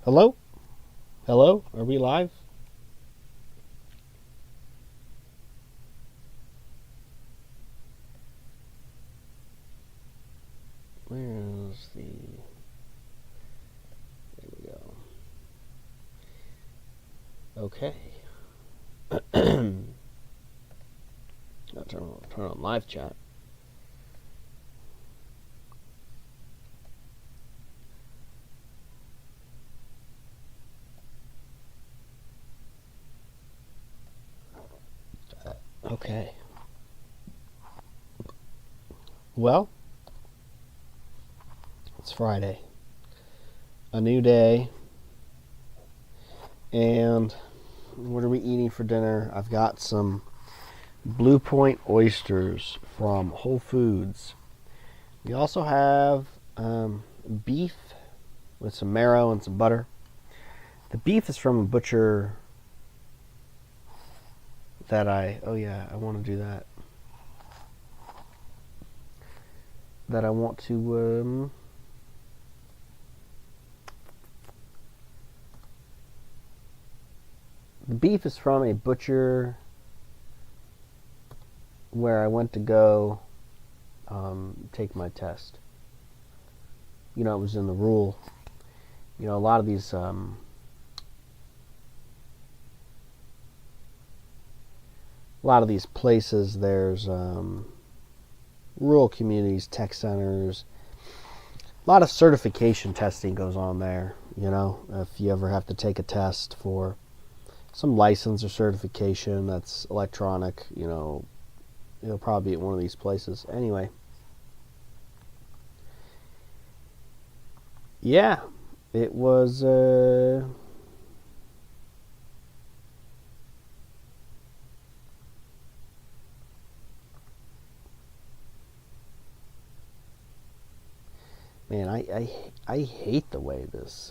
Hello? Hello? Are we live? Where's the... There we go. Okay. I'll turn on live chat. Okay. Well, it's Friday. A new day. And what are we eating for dinner? I've got some Blue Point oysters from Whole Foods. We also have beef with some marrow and some butter. The beef is from a butcher that I want to do that. That I want to the beef is from a butcher where I went to go take my test. You know, it was in the rule. You know, a lot of these places, there's rural communities, tech centers. A lot of certification testing goes on there. You know, if you ever have to take a test for some license or certification that's electronic, you know, it'll probably be at one of these places. Anyway, yeah, it was man, I hate the way this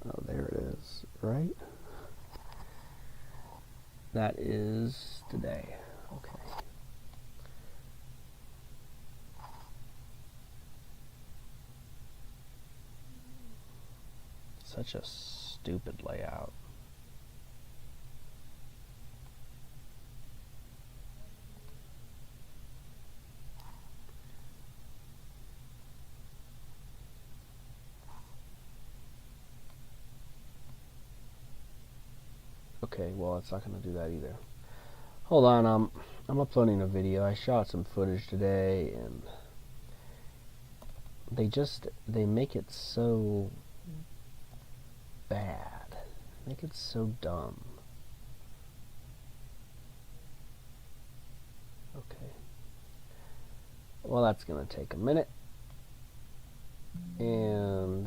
oh, there it is, right? That is today. Okay. Such a stupid layout. Okay, well, it's not going to do that either. Hold on, I'm uploading a video. I shot some footage today, and they make it so bad. Make it so dumb. Okay. Well, that's going to take a minute. And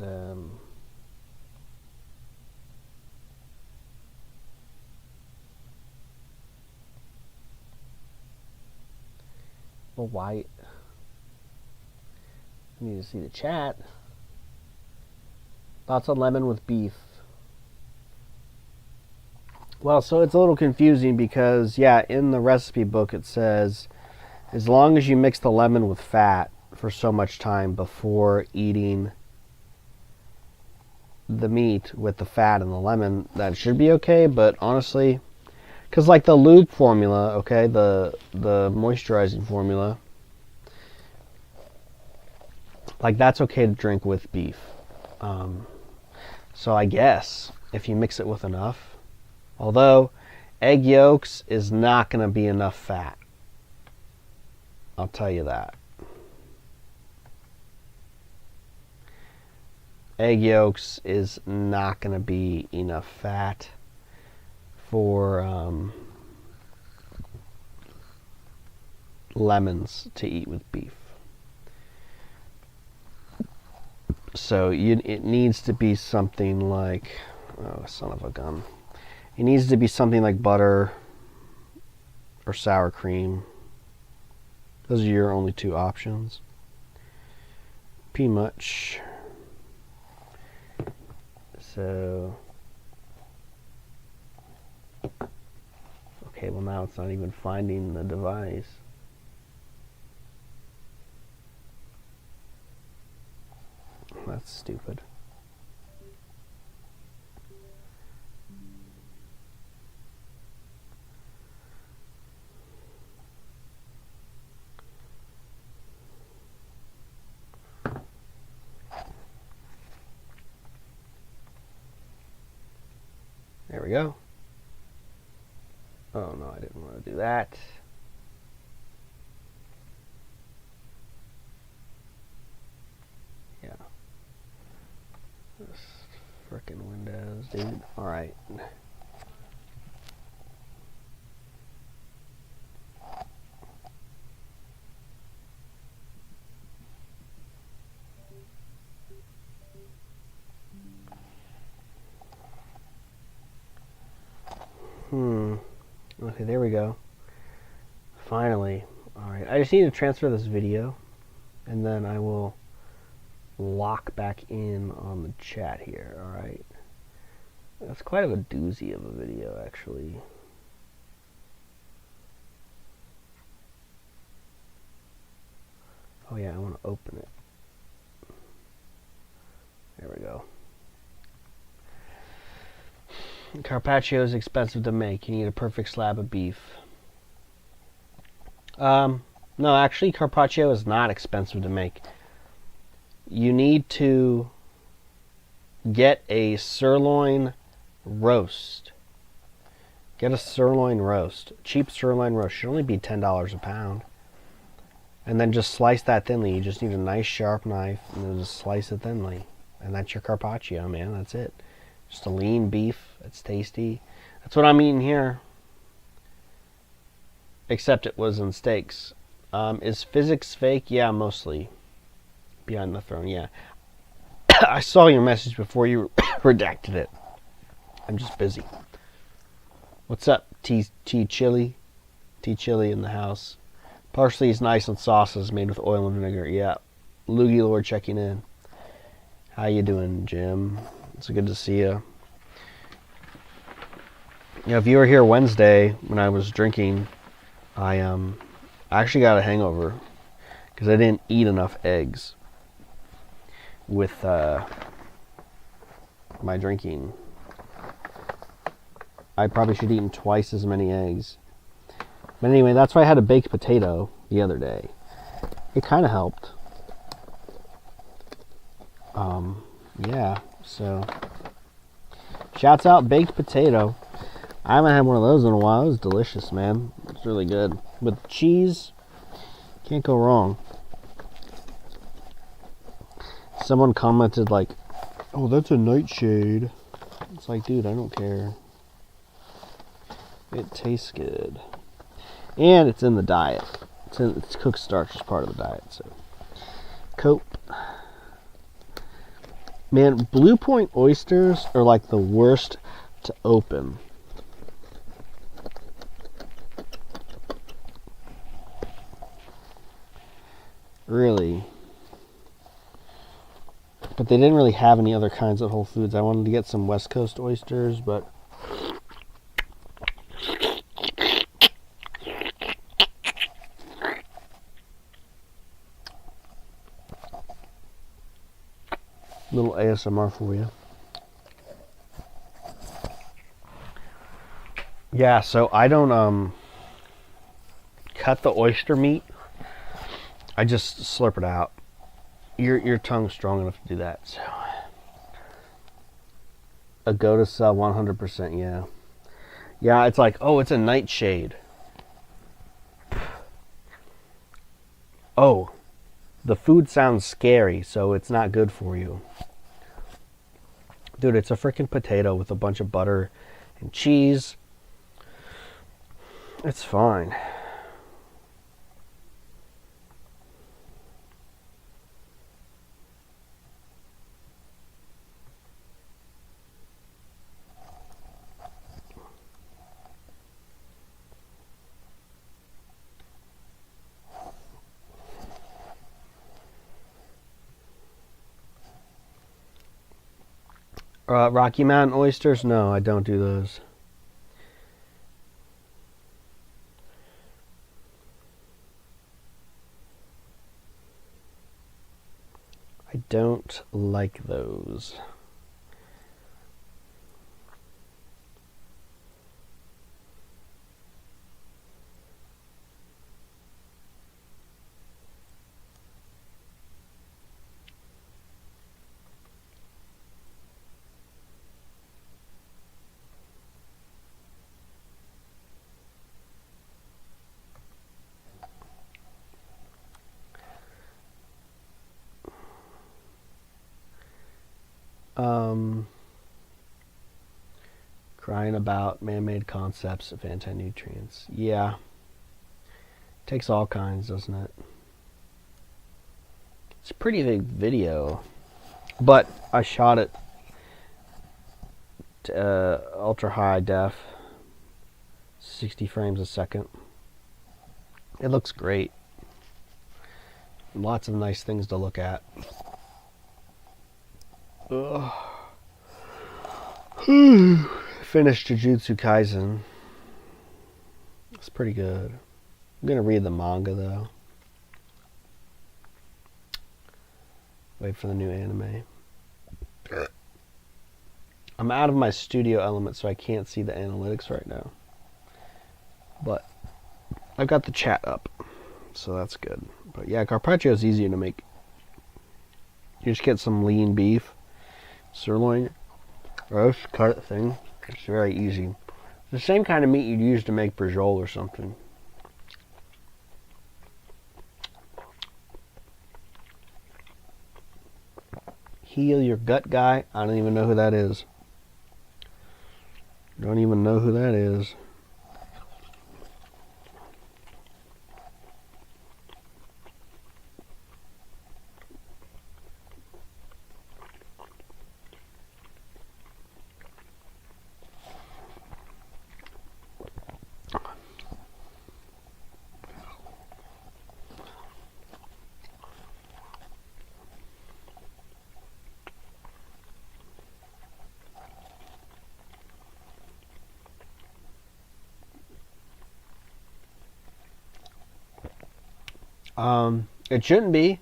well, why? I need to see the chat. Thoughts on lemon with beef? Well, so it's a little confusing because, yeah, in the recipe book it says as long as you mix the lemon with fat for so much time before eating the meat with the fat and the lemon, that should be okay. But honestly, because like the lube formula, okay, the moisturizing formula, like that's okay to drink with beef. So I guess if you mix it with enough, although egg yolks is not going to be enough fat. I'll tell you that. Egg yolks is not going to be enough fat for lemons to eat with beef. So it needs to be something like, oh, son of a gun. It needs to be something like butter or sour cream. Those are your only two options. Pretty much. So Okay, well now it's not even finding the device. That's stupid. There we go. Oh no, I didn't want to do that. Yeah. This frickin' Windows, dude. Alright. Okay, there we go. Finally. Alright, I just need to transfer this video, and then I will lock back in on the chat here, alright? That's quite a doozy of a video, actually. Oh yeah, I want to open it. There we go. Carpaccio is expensive to make. You need a perfect slab of beef. No, actually, carpaccio is not expensive to make. You need to get a sirloin roast. Get a sirloin roast. Cheap sirloin roast should only be $10 a pound. And then just slice that thinly. You just need a nice sharp knife and then just slice it thinly. And that's your carpaccio, man. That's it. Just a lean beef. It's tasty. That's what I'm eating here. Except it was in steaks. Is physics fake? Yeah, mostly. Behind the throne, yeah. I saw your message before you redacted it. I'm just busy. What's up, T Chili? T Chili in the house. Parsley is nice on sauces made with oil and vinegar. Yeah. Loogie Lord checking in. How you doing, Jim? It's good to see you. You know, if you were here Wednesday when I was drinking, I actually got a hangover because I didn't eat enough eggs with my drinking. I probably should have eaten twice as many eggs. But anyway, that's why I had a baked potato the other day. It kind of helped. Yeah, so shouts out baked potato. I haven't had one of those in a while. It was delicious, man. It's really good. With cheese, can't go wrong. Someone commented like, oh, that's a nightshade. It's like, dude, I don't care. It tastes good. And it's in the diet. It's cooked starch as part of the diet. So, cope. Man, Blue Point oysters are like the worst to open. Really. But they didn't really have any other kinds at Whole Foods. I wanted to get some West Coast oysters, but little ASMR for you. Yeah, so I don't cut the oyster meat. I just slurp it out. Your tongue's strong enough to do that. So a go to sell 100%, yeah. Yeah, it's like, oh, it's a nightshade. Oh, the food sounds scary, so it's not good for you. Dude, it's a freaking potato with a bunch of butter and cheese. It's fine. Rocky Mountain oysters? No, I don't do those. I don't like those. Crying about man-made concepts of anti-nutrients. Yeah. Takes all kinds, doesn't it? It's a pretty big video. But I shot it to ultra high def. 60 frames a second. It looks great. Lots of nice things to look at. Ugh. Finished Jujutsu Kaisen. It's pretty good. I'm gonna read the manga though. Wait for the new anime. I'm out of my studio element, so I can't see the analytics right now. But I've got the chat up, so that's good. But yeah, carpaccio is easier to make. You just get some lean beef, sirloin, roast, cut it thing. It's very easy. It's the same kind of meat you'd use to make brajol or something. Heal your gut guy. I don't even know who that is. Don't even know who that is. It shouldn't be.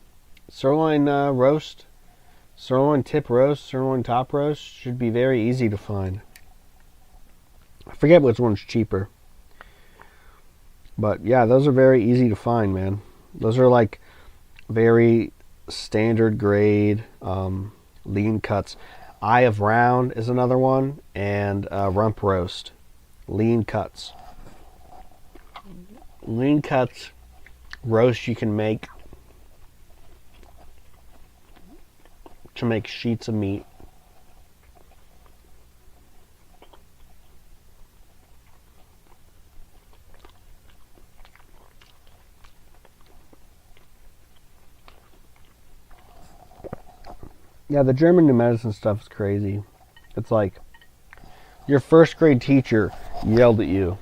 Sirloin roast, sirloin tip roast, sirloin top roast should be very easy to find. I forget which one's cheaper. But yeah, those are very easy to find, man. Those are like very standard grade lean cuts. Eye of Round is another one, and rump roast. Lean cuts. Lean cuts roast you can make to make sheets of meat. Yeah, the German new medicine stuff is crazy. It's like your first grade teacher yelled at you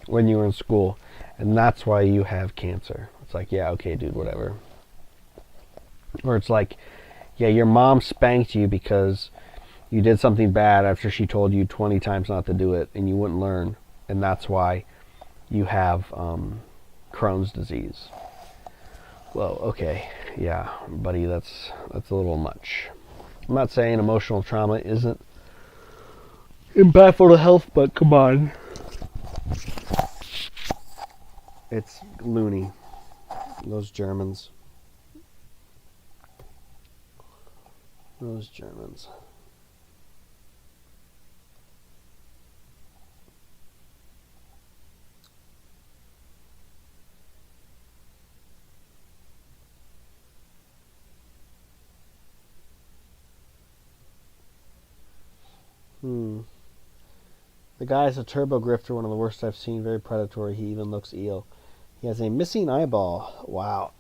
when you were in school, and that's why you have cancer. It's like, yeah, okay, dude, whatever. Or it's like, yeah, your mom spanked you because you did something bad after she told you 20 times not to do it, and you wouldn't learn, and that's why you have Crohn's disease. Well, okay, yeah, buddy, that's a little much. I'm not saying emotional trauma isn't impactful to health, but come on. It's loony. Those Germans. Those Germans. The guy is a turbo grifter, one of the worst I've seen, very predatory. He even looks eel. He has a missing eyeball. Wow.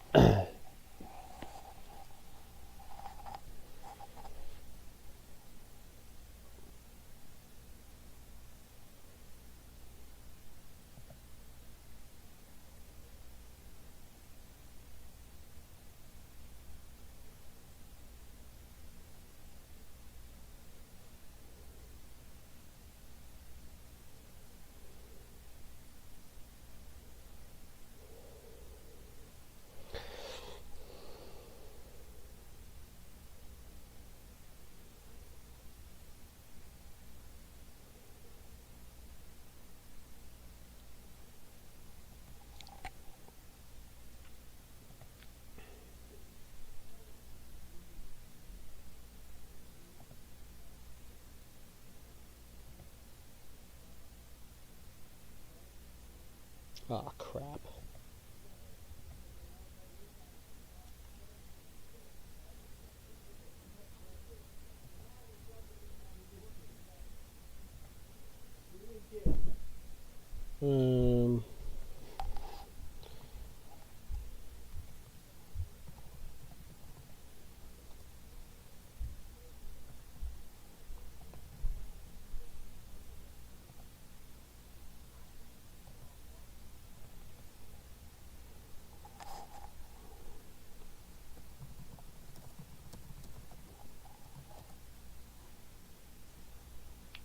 Oh, crap.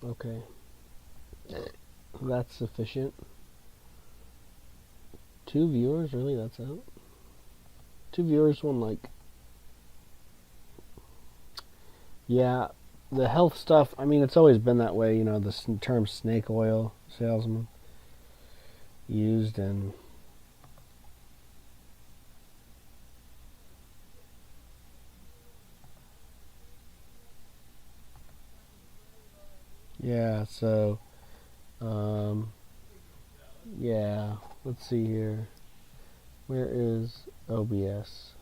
Okay. That's sufficient. 2 viewers? Really? That's out? 2 viewers, 1 like. Yeah, the health stuff, I mean, it's always been that way, you know, the term snake oil salesman used in. Yeah, so, yeah, let's see here. Where is OBS?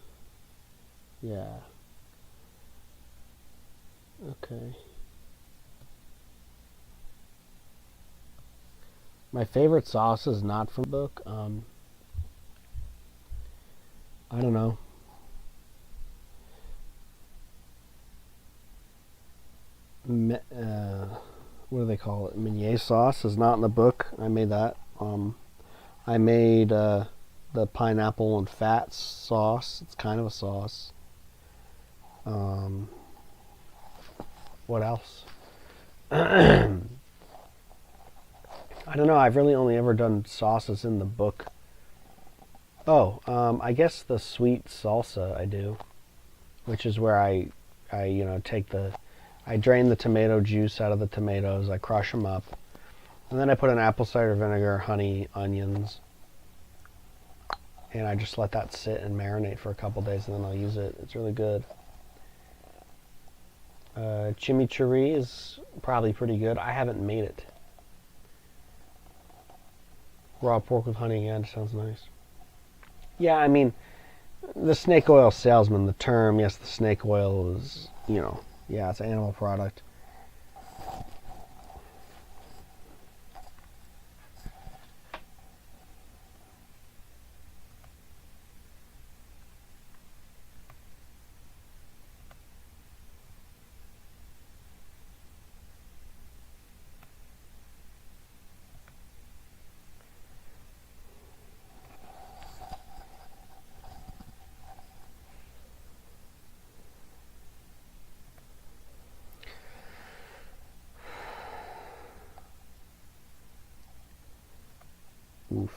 Yeah. Okay. My favorite sauce is not from the book. I don't know. What do they call it? Meunier sauce is not in the book. I made that. I made the pineapple and fat sauce. It's kind of a sauce. What else? I don't know. I've really only ever done sauces in the book. Oh, I guess the sweet salsa I do, which is where I I drain the tomato juice out of the tomatoes. I crush them up, and then I put in apple cider vinegar, honey, onions, and I just let that sit and marinate for a couple days, and then I'll use it. It's really good. Chimichurri is probably pretty good. I haven't made it. Raw pork with honey, yeah, it sounds nice. Yeah, I mean, the snake oil salesman, the term, yes, the snake oil is, yeah, it's an animal product. Oof.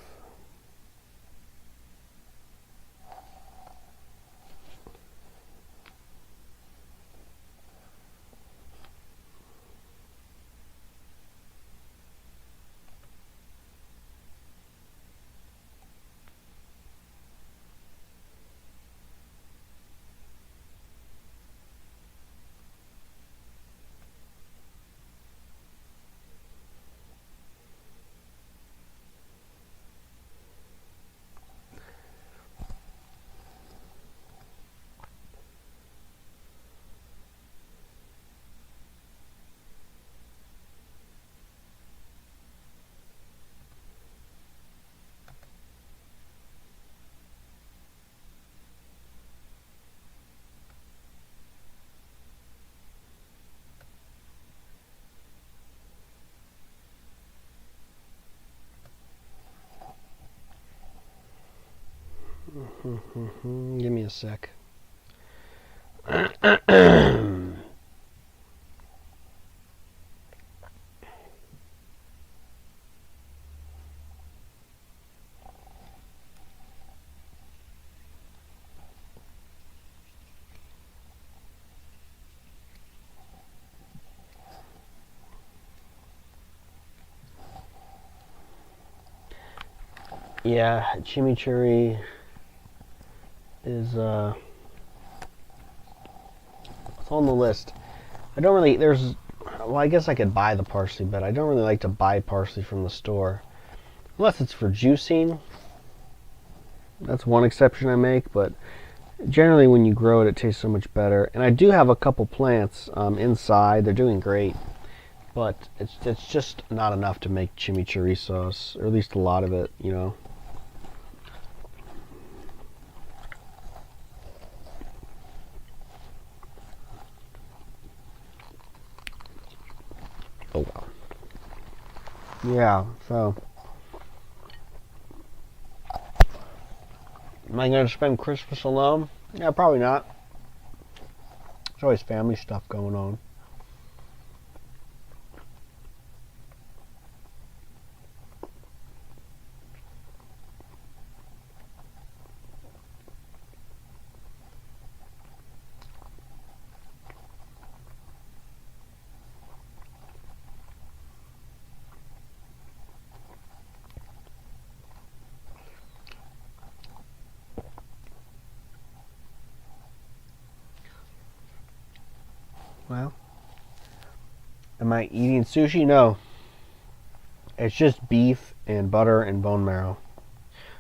Give me a sec. Yeah, chimichurri is it's on the list. I don't really well, I guess I could buy the parsley, but I don't really like to buy parsley from the store unless it's for juicing. That's one exception I make, but generally when you grow it, it tastes so much better. And I do have a couple plants inside. They're doing great, but it's just not enough to make chimichurri sauce, or at least a lot of it, you know. Oh wow. Yeah, so am I going to spend Christmas alone? Yeah, probably not. There's always family stuff going on. Well, am I eating sushi? No. It's just beef and butter and bone marrow.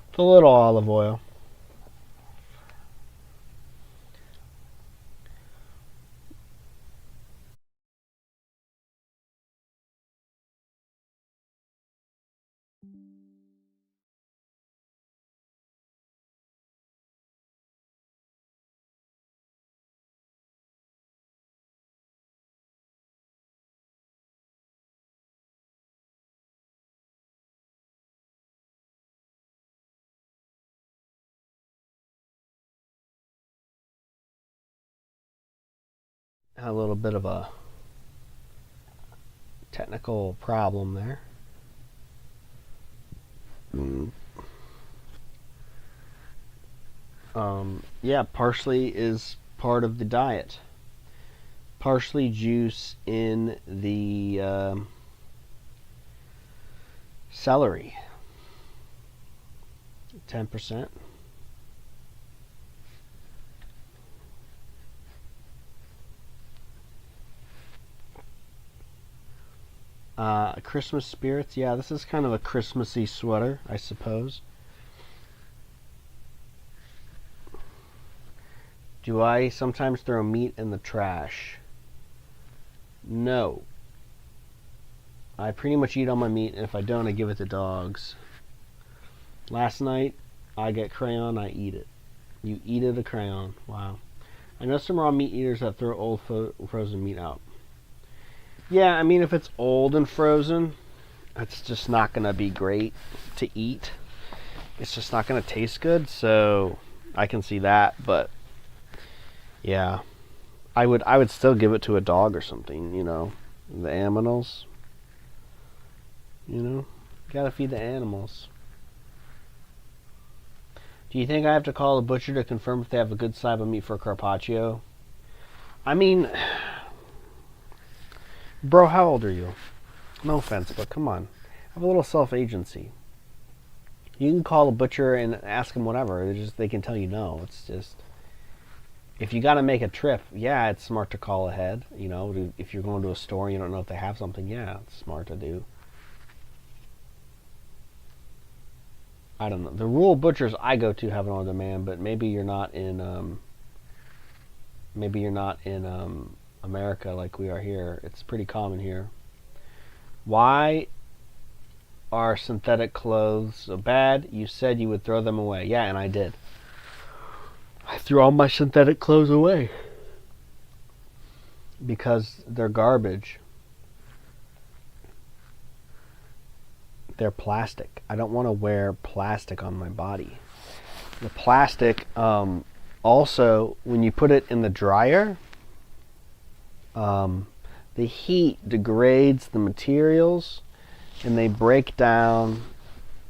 With a little olive oil. A little bit of a technical problem there. Yeah, parsley is part of the diet. Parsley juice in the celery. 10%. Christmas spirits. Yeah, this is kind of a Christmassy sweater, I suppose. Do I sometimes throw meat in the trash? No. I pretty much eat all my meat, and if I don't, I give it to dogs. Last night, I get crayon, I eat it. You eat it a crayon. Wow. I know some raw meat eaters that throw old frozen meat out. Yeah, I mean, if it's old and frozen, it's just not going to be great to eat. It's just not going to taste good, so I can see that, but yeah. I would still give it to a dog or something, you know. The animals. You know, gotta feed the animals. Do you think I have to call a butcher to confirm if they have a good slab of meat for carpaccio? I mean, bro, how old are you? No offense, but come on. Have a little self-agency. You can call a butcher and ask them whatever. They can tell you no. It's just, if you got to make a trip, yeah, it's smart to call ahead. You know, if you're going to a store and you don't know if they have something, yeah, it's smart to do. I don't know. The rural butchers I go to have it on demand, but maybe you're not in America like we are here. It's pretty common here. Why are synthetic clothes so bad? You said you would throw them away. Yeah, and I did. I threw all my synthetic clothes away because they're garbage. They're plastic. I don't want to wear plastic on my body. The plastic, also, when you put it in the dryer, the heat degrades the materials and they break down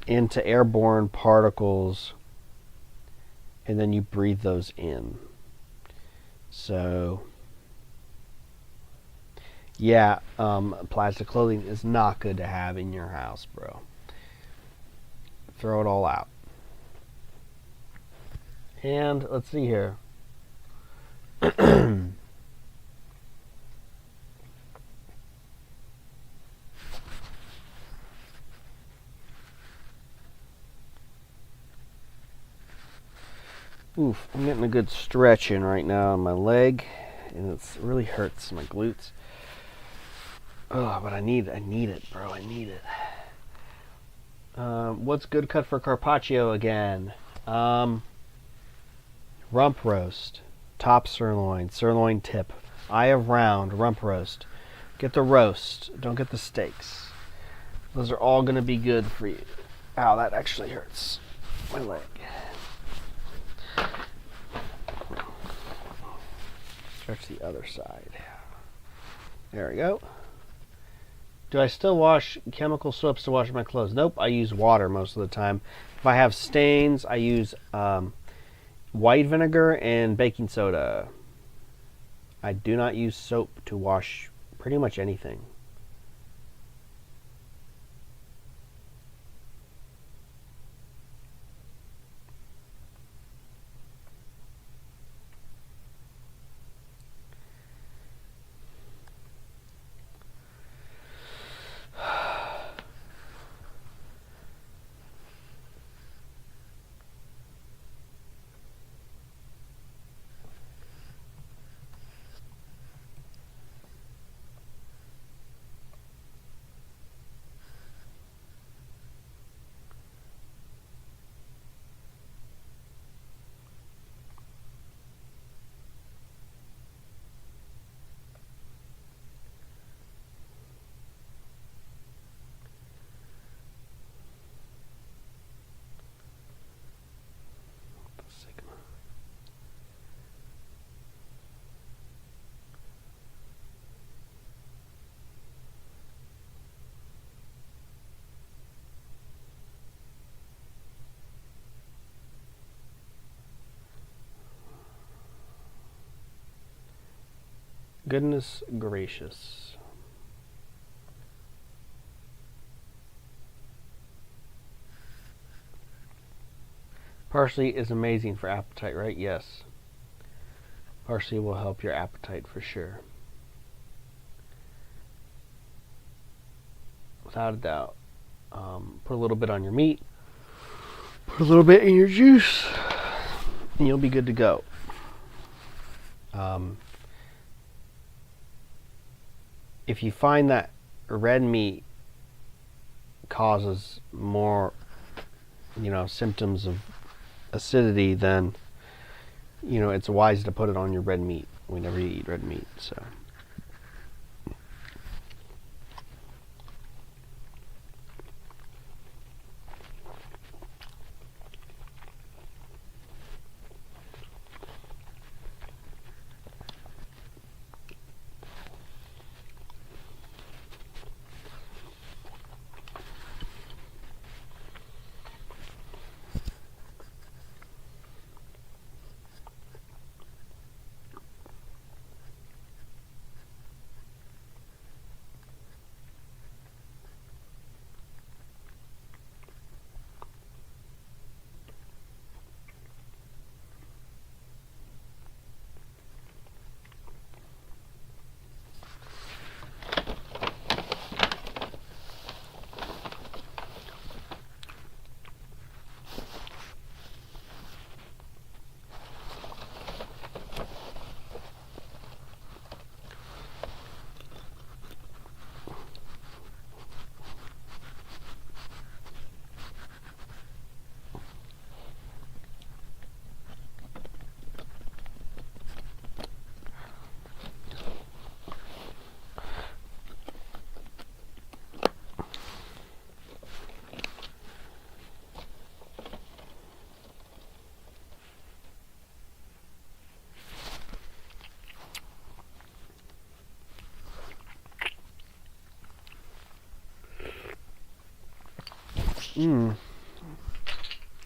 into airborne particles, and then you breathe those in. So yeah, plastic clothing is not good to have in your house, bro. Throw it all out. And let's see here. Oof, I'm getting a good stretch in right now on my leg, and it really hurts my glutes. Oh, but I need it, bro. I need it. What's good cut for carpaccio again? Rump roast, top sirloin, sirloin tip, eye of round, rump roast. Get the roast. Don't get the steaks. Those are all going to be good for you. Ow, that actually hurts my leg. Stretch the other side. There we go. Do I still wash chemical soaps to wash my clothes? Nope, I use water most of the time. If I have stains, I use white vinegar and baking soda. I do not use soap to wash pretty much anything. Goodness gracious. Parsley is amazing for appetite, right? Yes. Parsley will help your appetite for sure. Without a doubt. Put a little bit on your meat. Put a little bit in your juice. And you'll be good to go. If you find that red meat causes more, symptoms of acidity, then, it's wise to put it on your red meat whenever you eat red meat. So.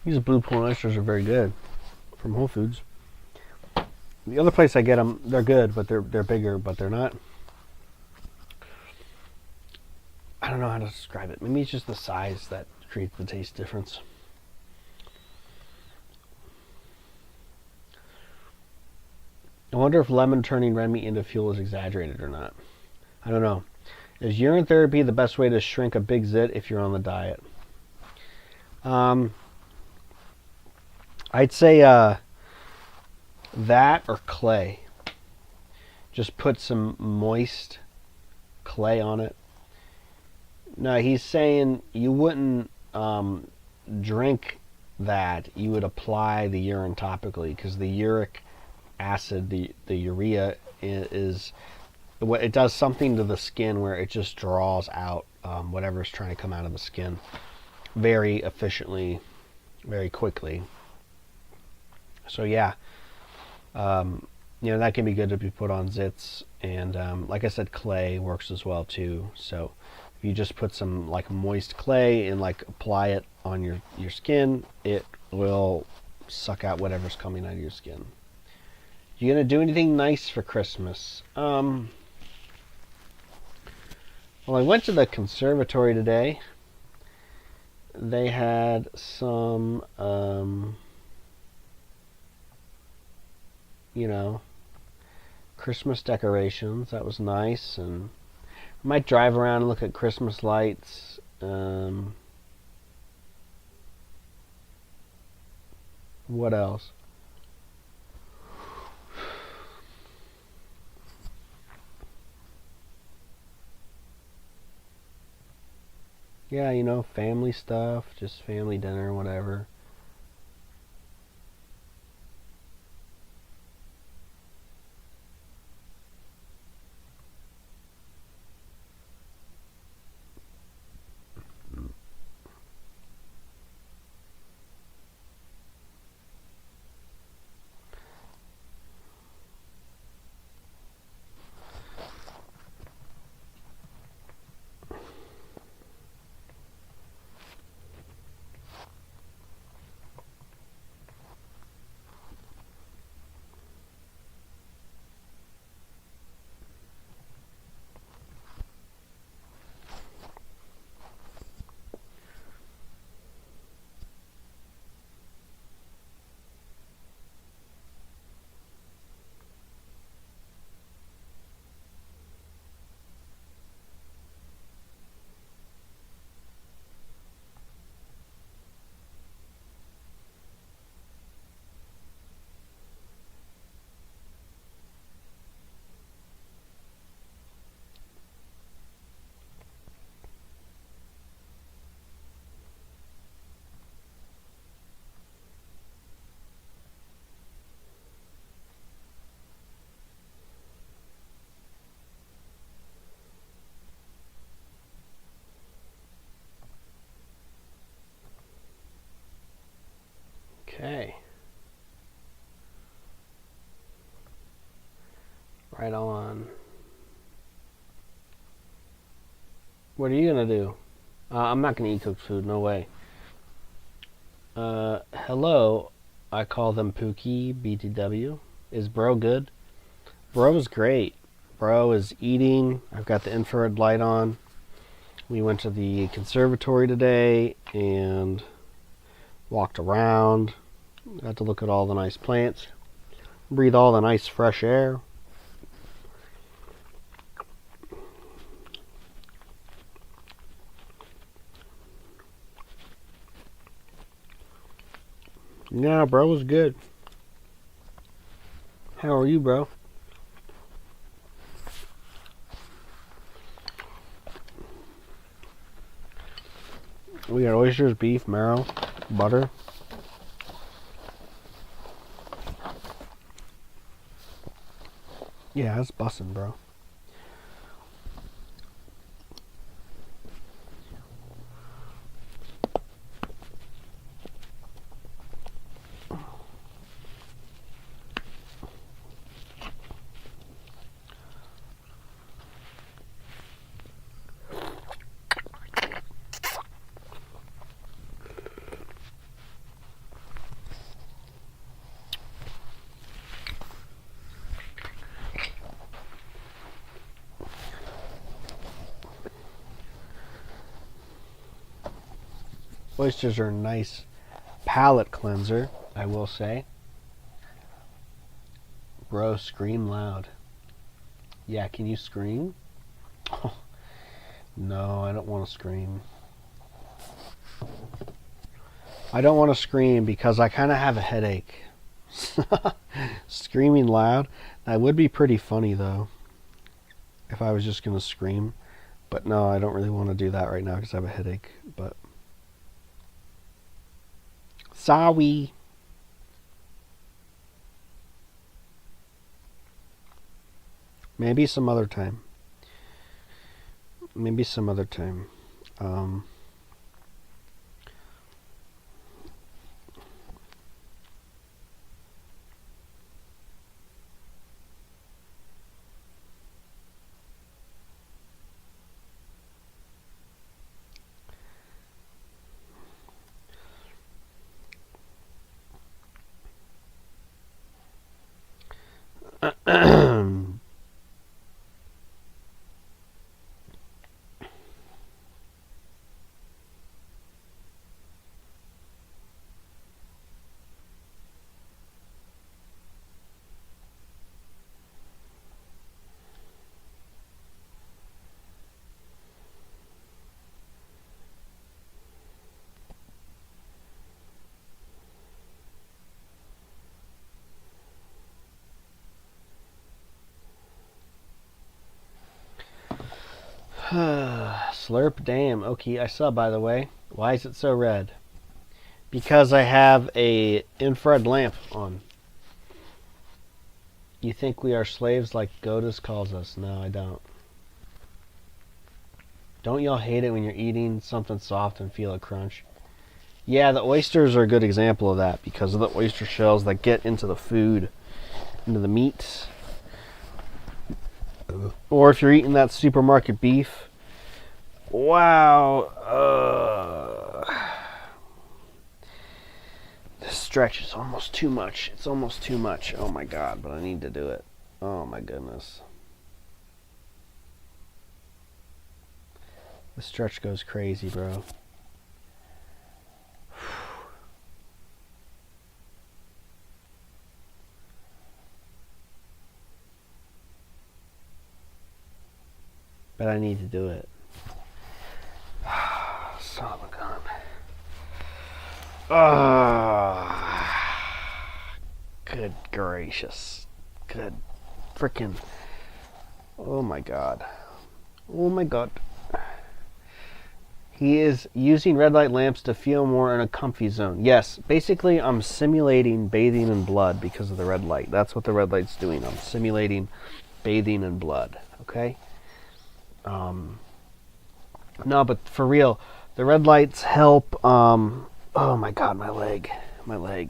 These blue point oysters are very good from Whole Foods. The other place I get them, they're good, but they're bigger, but they're not. I don't know how to describe it. Maybe it's just the size that creates the taste difference. I wonder if lemon turning red meat into fuel is exaggerated or not. I don't know. Is urine therapy the best way to shrink a big zit if you're on the diet? I'd say That or clay. Just put some moist clay on it. No, he's saying you wouldn't drink that. You would apply the urine topically, because the uric acid, the urea, is it does something to the skin where it just draws out whatever's trying to come out of the skin very efficiently, very quickly. So yeah, that can be good to be put on zits, and like I said, clay works as well too. So if you just put some like moist clay and like apply it on your skin, it will suck out whatever's coming out of your skin. You gonna do anything nice for Christmas? Well, I went to the conservatory today. They had some, Christmas decorations. That was nice, and I might drive around and look at Christmas lights. What else? Yeah, family stuff, just family dinner, whatever. Okay. Right on. What are you gonna do? I'm not gonna eat cooked food. No way. Hello. I call them Pookie BTW. Is Bro good? Bro's great. Bro is eating. I've got the infrared light on. We went to the conservatory today and walked around. Got to look at all the nice plants. Breathe all the nice fresh air. Yeah, bro was good. How are you, bro? We got oysters, beef, marrow, butter. Yeah, it's bussin', bro. Oysters are a nice palate cleanser, I will say. Bro, scream loud. Yeah, can you scream? Oh, no, I don't want to scream. I don't want to scream because I kind of have a headache. Screaming loud. That would be pretty funny, though, if I was just going to scream. But no, I don't really want to do that right now because I have a headache. But sorry. Maybe some other time. Maybe some other time. Slurp damn. Okay, I saw, by the way. Why is it so red? Because I have a infrared lamp on. You think we are slaves like Godus calls us? No, I don't. Don't y'all hate it when you're eating something soft and feel a crunch? Yeah, the oysters are a good example of that because of the oyster shells that get into the food, into the meat. Or if you're eating that supermarket beef. Wow. This stretch is almost too much. It's almost too much. Oh my god, but I need to do it. Oh my goodness. The stretch goes crazy, bro. But I need to do it. Son of a gun. Good gracious. Good freaking. Oh my god. Oh my god. He is using red light lamps to feel more in a comfy zone. Yes, basically I'm simulating bathing in blood because of the red light. That's what the red light's doing. I'm simulating bathing in blood. Okay? No, but for real, the red lights help. Oh my god, my leg. The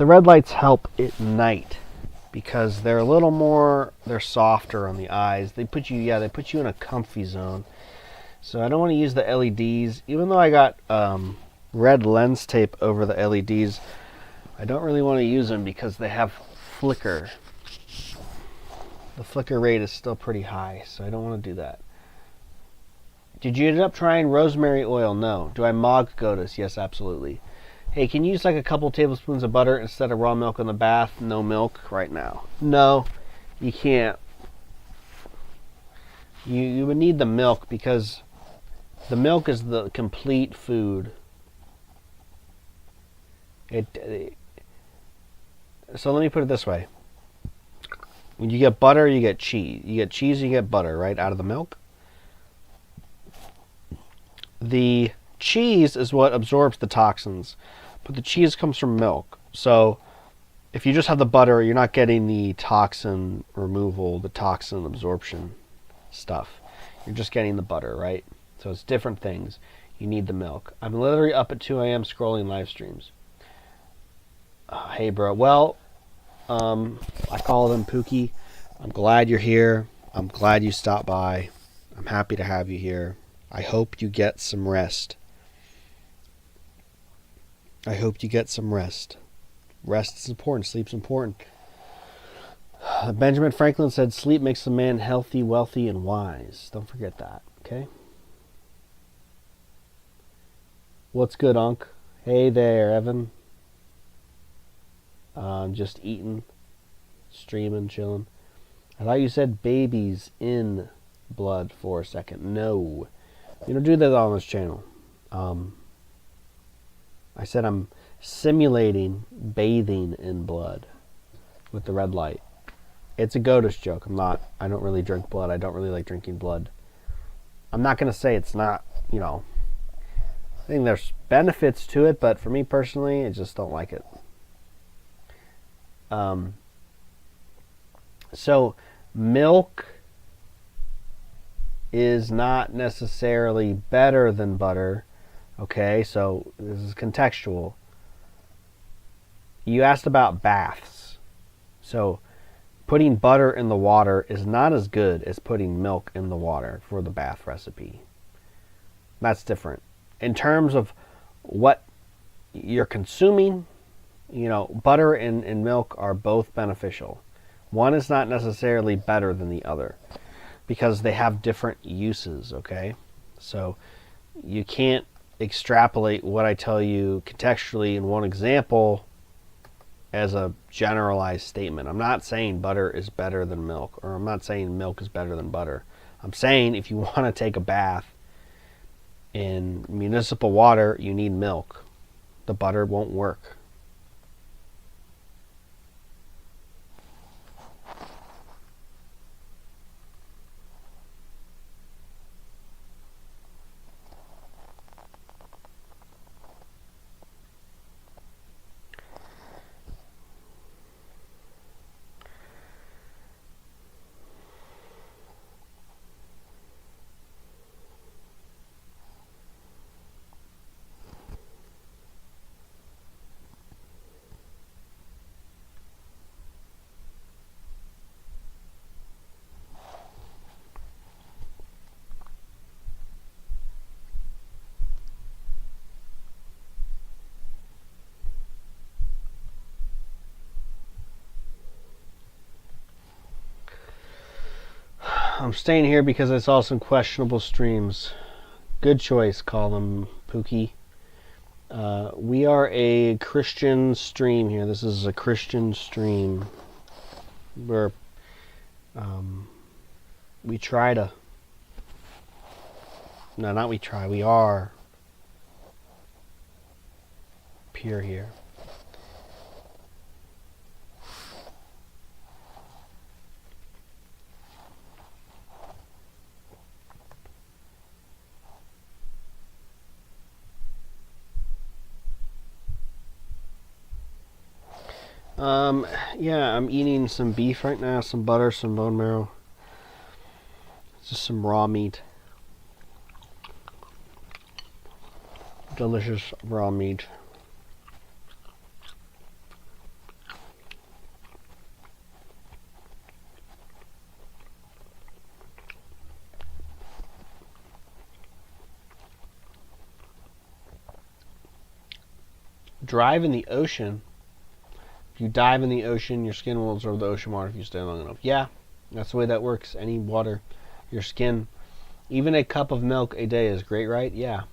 red lights help at night because they're a little more, they're softer on the eyes. They put you in a comfy zone. So I don't want to use the LEDs, even though I got red lens tape over the LEDs. I don't really want to use them because they have flicker. The flicker rate is still pretty high, so I don't want to do that. Did you end up trying rosemary oil? No. Do I mog Godus? Yes, absolutely. Hey, can you use like a couple tablespoons of butter instead of raw milk in the bath? No milk right now. No, you can't. You would need the milk because the milk is the complete food. So let me put it this way. When you get butter, you get cheese. You get cheese, you get butter, right, out of the milk. The cheese is what absorbs the toxins, but the cheese comes from milk. So if you just have the butter, you're not getting the toxin removal, the toxin absorption stuff. You're just getting the butter, right? So it's different things. You need the milk. I'm literally up at 2 a.m. scrolling live streams. Hey, bro. Well, I call him Pookie. I'm glad you're here. I'm glad you stopped by. I'm happy to have you here. I hope you get some rest. Rest is important. Sleep's important. Benjamin Franklin said, sleep makes a man healthy, wealthy, and wise. Don't forget that, okay? What's good, Unc? Hey there, Evan. Just eating, streaming, chilling. I thought you said babies in blood for a second. No. We don't do that on this channel. I said I'm simulating bathing in blood with the red light. It's a goatish joke. I don't really drink blood. I don't really like drinking blood. I'm not going to say it's not, I think there's benefits to it, but for me personally, I just don't like it. So milk is not necessarily better than butter. Okay, so this is contextual. You asked about baths. So putting butter in the water is not as good as putting milk in the water for the bath recipe. That's different. In terms of what you're consuming, butter and milk are both beneficial. One is not necessarily better than the other because they have different uses, okay? So you can't extrapolate what I tell you contextually in one example as a generalized statement. I'm not saying butter is better than milk, or I'm not saying milk is better than butter. I'm saying if you want to take a bath in municipal water, you need milk. The butter won't work. I'm staying here because I saw some questionable streams. Good choice, call them Pookie. We are a Christian stream here. This is a Christian stream where we try to... No, not we try. We are pure here. Yeah, I'm eating some beef right now, some butter, some bone marrow. Just some raw meat. Delicious raw meat. Drive in the ocean. If you dive in the ocean, your skin will absorb the ocean water if you stay long enough. Yeah, that's the way that works. Any water, your skin, even a cup of milk a day is great, right? Yeah.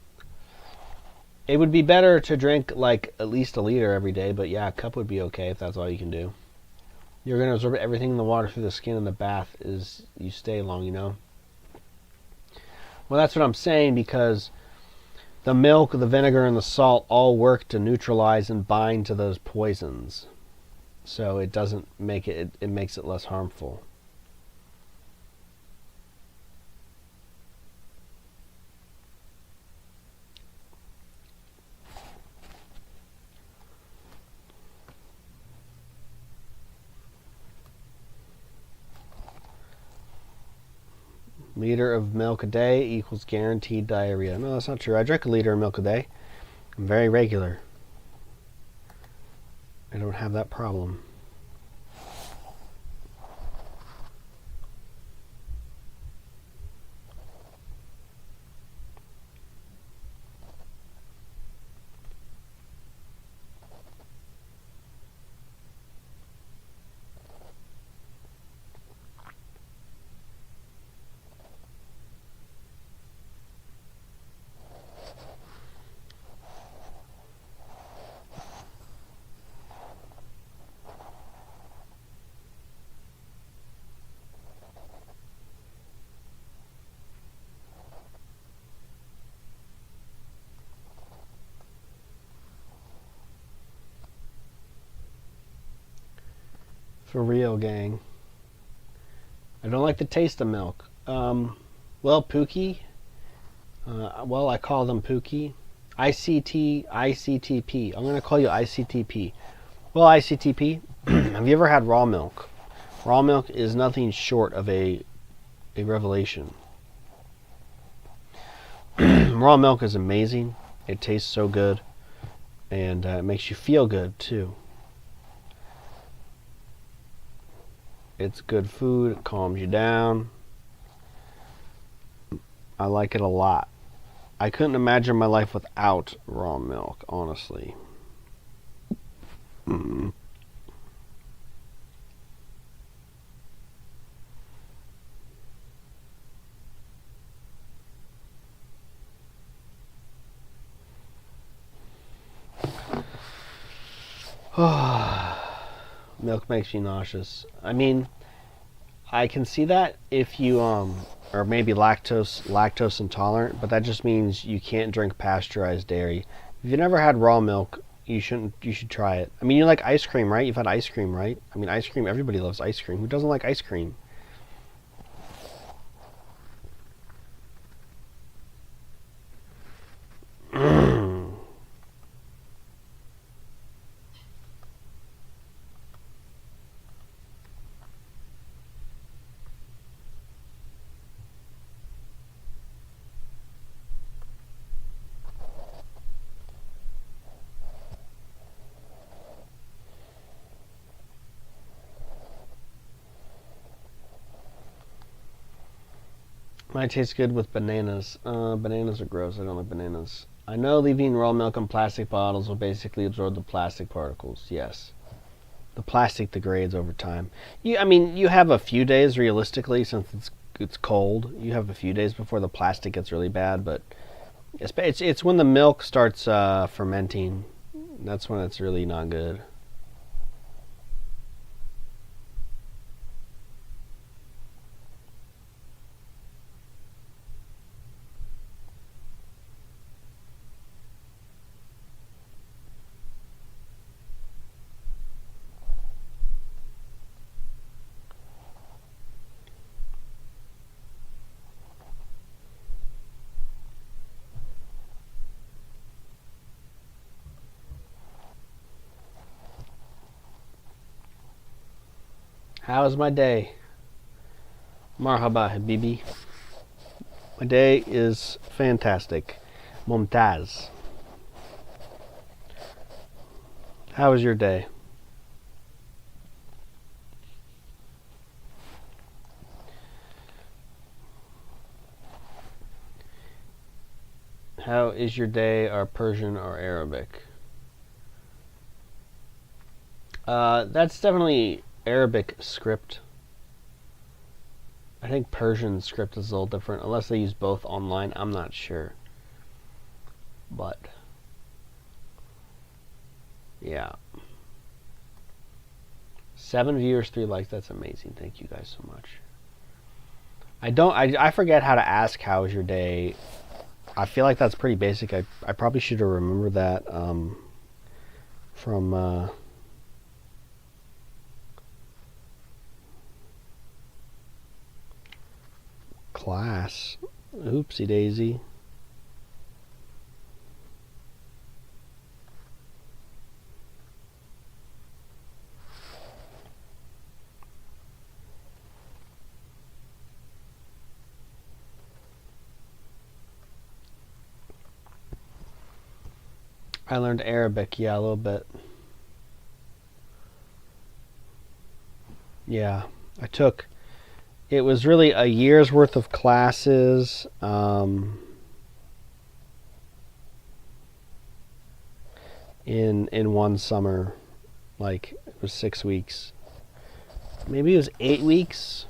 It would be better to drink like at least a liter every day, but yeah, a cup would be okay if that's all you can do. You're going to absorb everything in the water through the skin, and the bath is you stay long, Well, that's what I'm saying, because the milk, the vinegar, and the salt all work to neutralize and bind to those poisons. So it doesn't make it makes it less harmful. Liter of milk a day equals guaranteed diarrhea. No, that's not true. I drink a liter of milk a day. I'm very regular. I don't have that problem. For real, gang. I don't like the taste of milk. Well, Pookie. Well, I call them Pookie. ICTP. I'm going to call you ICTP. Well, ICTP, have you ever had raw milk? Raw milk is nothing short of a revelation. Raw milk is amazing. It tastes so good. And it makes you feel good, too. It's good food. It calms you down. I like it a lot. I couldn't imagine my life without raw milk, honestly. Milk makes you nauseous. I mean, I can see that if you or maybe lactose intolerant, but that just means you can't drink pasteurized dairy. If you've never had raw milk, you should try it. I mean, you like ice cream, right? You've had ice cream, right? I mean, ice cream, everybody loves ice cream. Who doesn't like ice cream? Mine tastes good with bananas. Bananas are gross. I don't like bananas. I know leaving raw milk in plastic bottles will basically absorb the plastic particles. Yes. The plastic degrades over time. I mean, you have a few days realistically since it's cold. You have a few days before the plastic gets really bad, but it's when the milk starts fermenting. That's when it's really not good. How is my day? Marhaba, habibi. My day is fantastic. Mumtaz. How was your day? How is your day, or Persian or Arabic? That's definitely Arabic script. I think Persian script is a little different, unless they use both online. I'm not sure. But yeah. 7 viewers, 3 likes. That's amazing. Thank you guys so much. I forget how to ask how was your day. I feel like that's pretty basic. I probably should have remembered that from class. Oopsie daisy. I learned Arabic, yeah, a little bit. Yeah, it was really a year's worth of classes. In one summer, like it was 6 weeks. Maybe it was 8 weeks.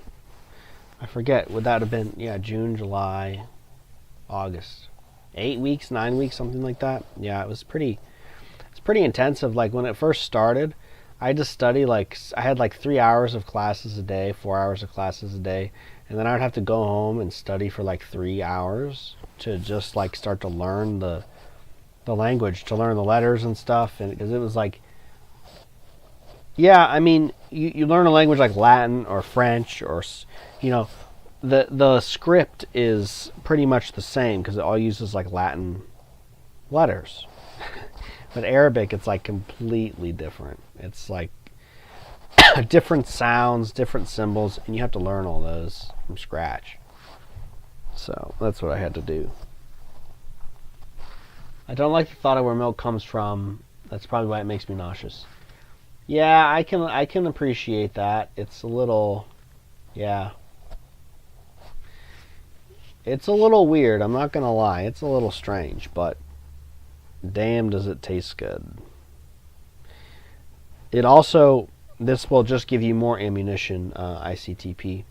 I forget. Would that have been June, July, August? 8 weeks, 9 weeks, something like that. Yeah, it's pretty intensive. Like when it first started, I had to study I had 3 hours of classes a day, 4 hours of classes a day, and then I would have to go home and study for 3 hours to just start to learn the language, to learn the letters and stuff. And because it was Yeah, I mean, you learn a language like Latin or French or, you know, the script is pretty much the same because it all uses like Latin letters. But Arabic, it's like completely different. It's like different sounds, different symbols, and you have to learn all those from scratch. So that's what I had to do. I don't like the thought of where milk comes from. That's probably why it makes me nauseous. Yeah, I can appreciate that. It's a little, yeah. It's a little weird, I'm not gonna lie. It's a little strange, but damn does it taste good. It also, this will just give you more ammunition, ICTP.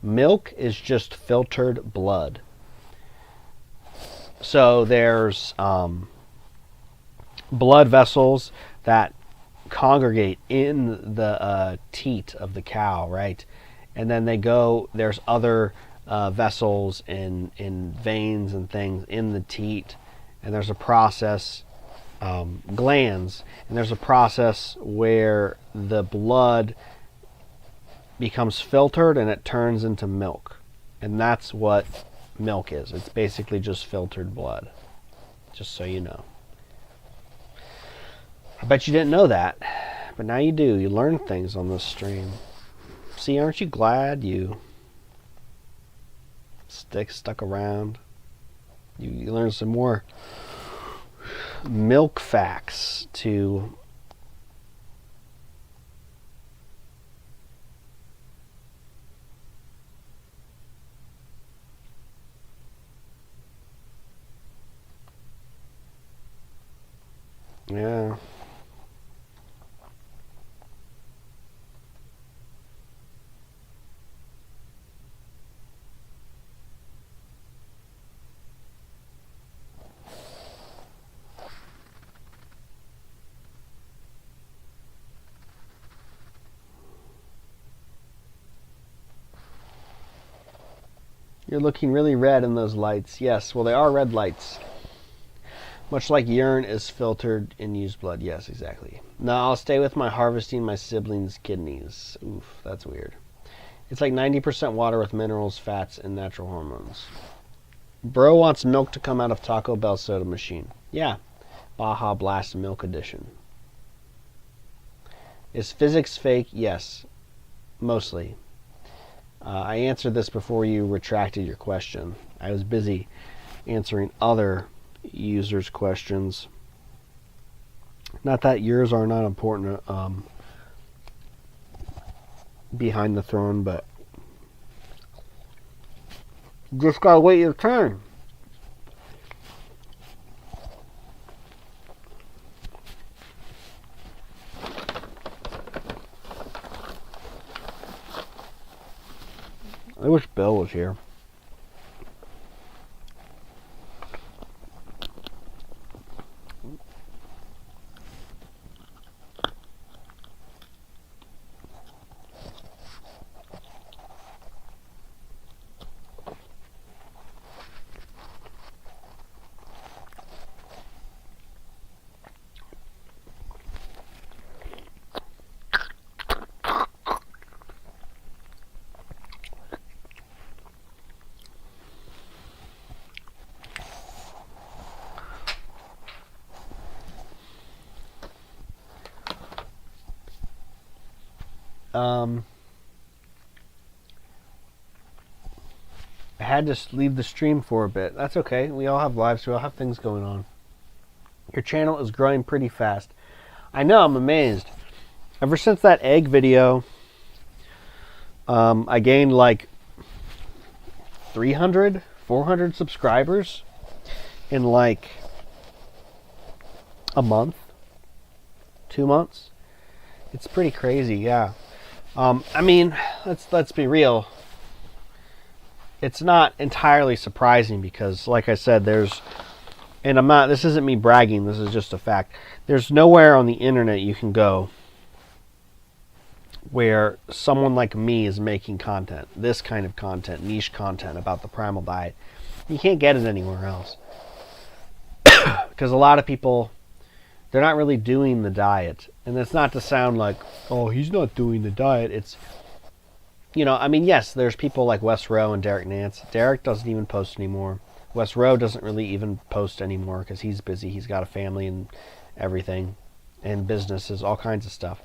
Milk is just filtered blood. So there's blood vessels that congregate in the teat of the cow, right? And then they go, there's other vessels and veins and things in the teat, and there's a process, glands, and there's a process where the blood becomes filtered and it turns into milk. And that's what milk is. It's basically just filtered blood, just so you know. I bet you didn't know that, but now you do. You learn things on this stream. See, aren't you glad you stuck around? You learn some more milk facts to yeah. You're looking really red in those lights. Yes, well, they are red lights. Much like urine is filtered in used blood. Yes, exactly. No, I'll stay with my harvesting my siblings' kidneys. Oof, that's weird. It's like 90% water with minerals, fats, and natural hormones. Bro wants milk to come out of Taco Bell soda machine. Yeah. Baja Blast Milk Edition. Is physics fake? Yes. Mostly. I answered this before you retracted your question. I was busy answering other users' questions. Not that yours are not important behind the throne, but you just gotta wait your turn. I wish Bill was here. I had to leave the stream for a bit. That's okay. We all have lives. We all have things going on. Your channel is growing pretty fast. I know. I'm amazed. Ever since that egg video, I gained like 300, 400 subscribers in like a month, 2 months. It's pretty crazy, yeah. I mean, let's be real. It's not entirely surprising because, like I said, there's, and I'm not, this isn't me bragging, this is just a fact. There's nowhere on the internet you can go where someone like me is making content, this kind of content, niche content about the primal diet. You can't get it anywhere else. Because a lot of people, they're not really doing the diet. And that's not to sound like, oh, he's not doing the diet. It's, I mean, yes, there's people like Wes Rowe and Derek Nance. Derek doesn't even post anymore. Wes Rowe doesn't really even post anymore because he's busy. He's got a family and everything, and businesses, all kinds of stuff.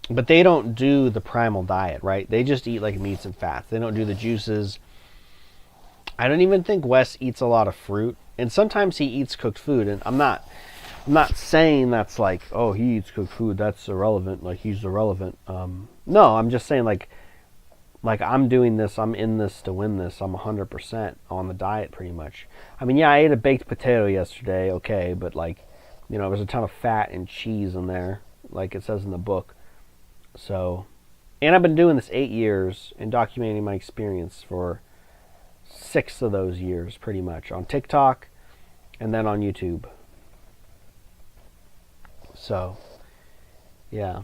But they don't do the primal diet, right? They just eat like meats and fats. They don't do the juices. I don't even think Wes eats a lot of fruit, and sometimes he eats cooked food. And I'm not saying that's like, oh, he eats cooked food, that's irrelevant. Like he's irrelevant. No, I'm just saying like I'm doing this. I'm in this to win this. I'm 100% on the diet pretty much. I mean, yeah, I ate a baked potato yesterday. Okay, but like, there's a ton of fat and cheese in there, like it says in the book. So, and I've been doing this 8 years and documenting my experience for 6 of those years, pretty much, on TikTok and then on YouTube. So, yeah.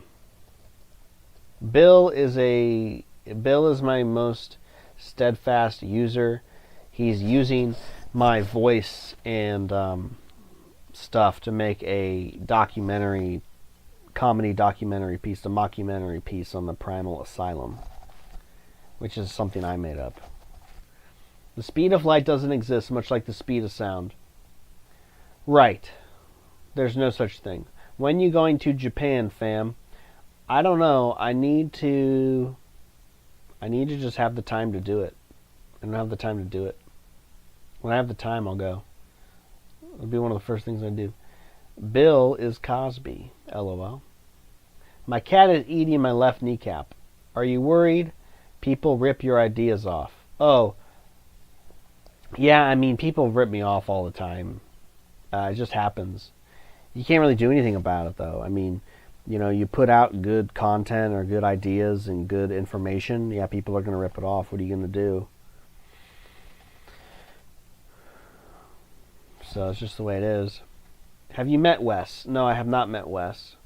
Bill is my most steadfast user. He's using my voice and stuff to make a comedy documentary piece, a mockumentary piece on the Primal Asylum, which is something I made up. The speed of light doesn't exist, much like the speed of sound. Right. There's no such thing. When you going to Japan, fam? I don't know. I need to just have the time to do it. I don't have the time to do it. When I have the time, I'll go. It'll be one of the first things I do. Bill is Cosby. LOL. My cat is eating my left kneecap. Are you worried? People rip your ideas off. Oh. Yeah, I mean, people rip me off all the time. It just happens. You can't really do anything about it, though. I mean, you put out good content or good ideas and good information. Yeah, people are going to rip it off. What are you going to do? So it's just the way it is. Have you met Wes? No, I have not met Wes.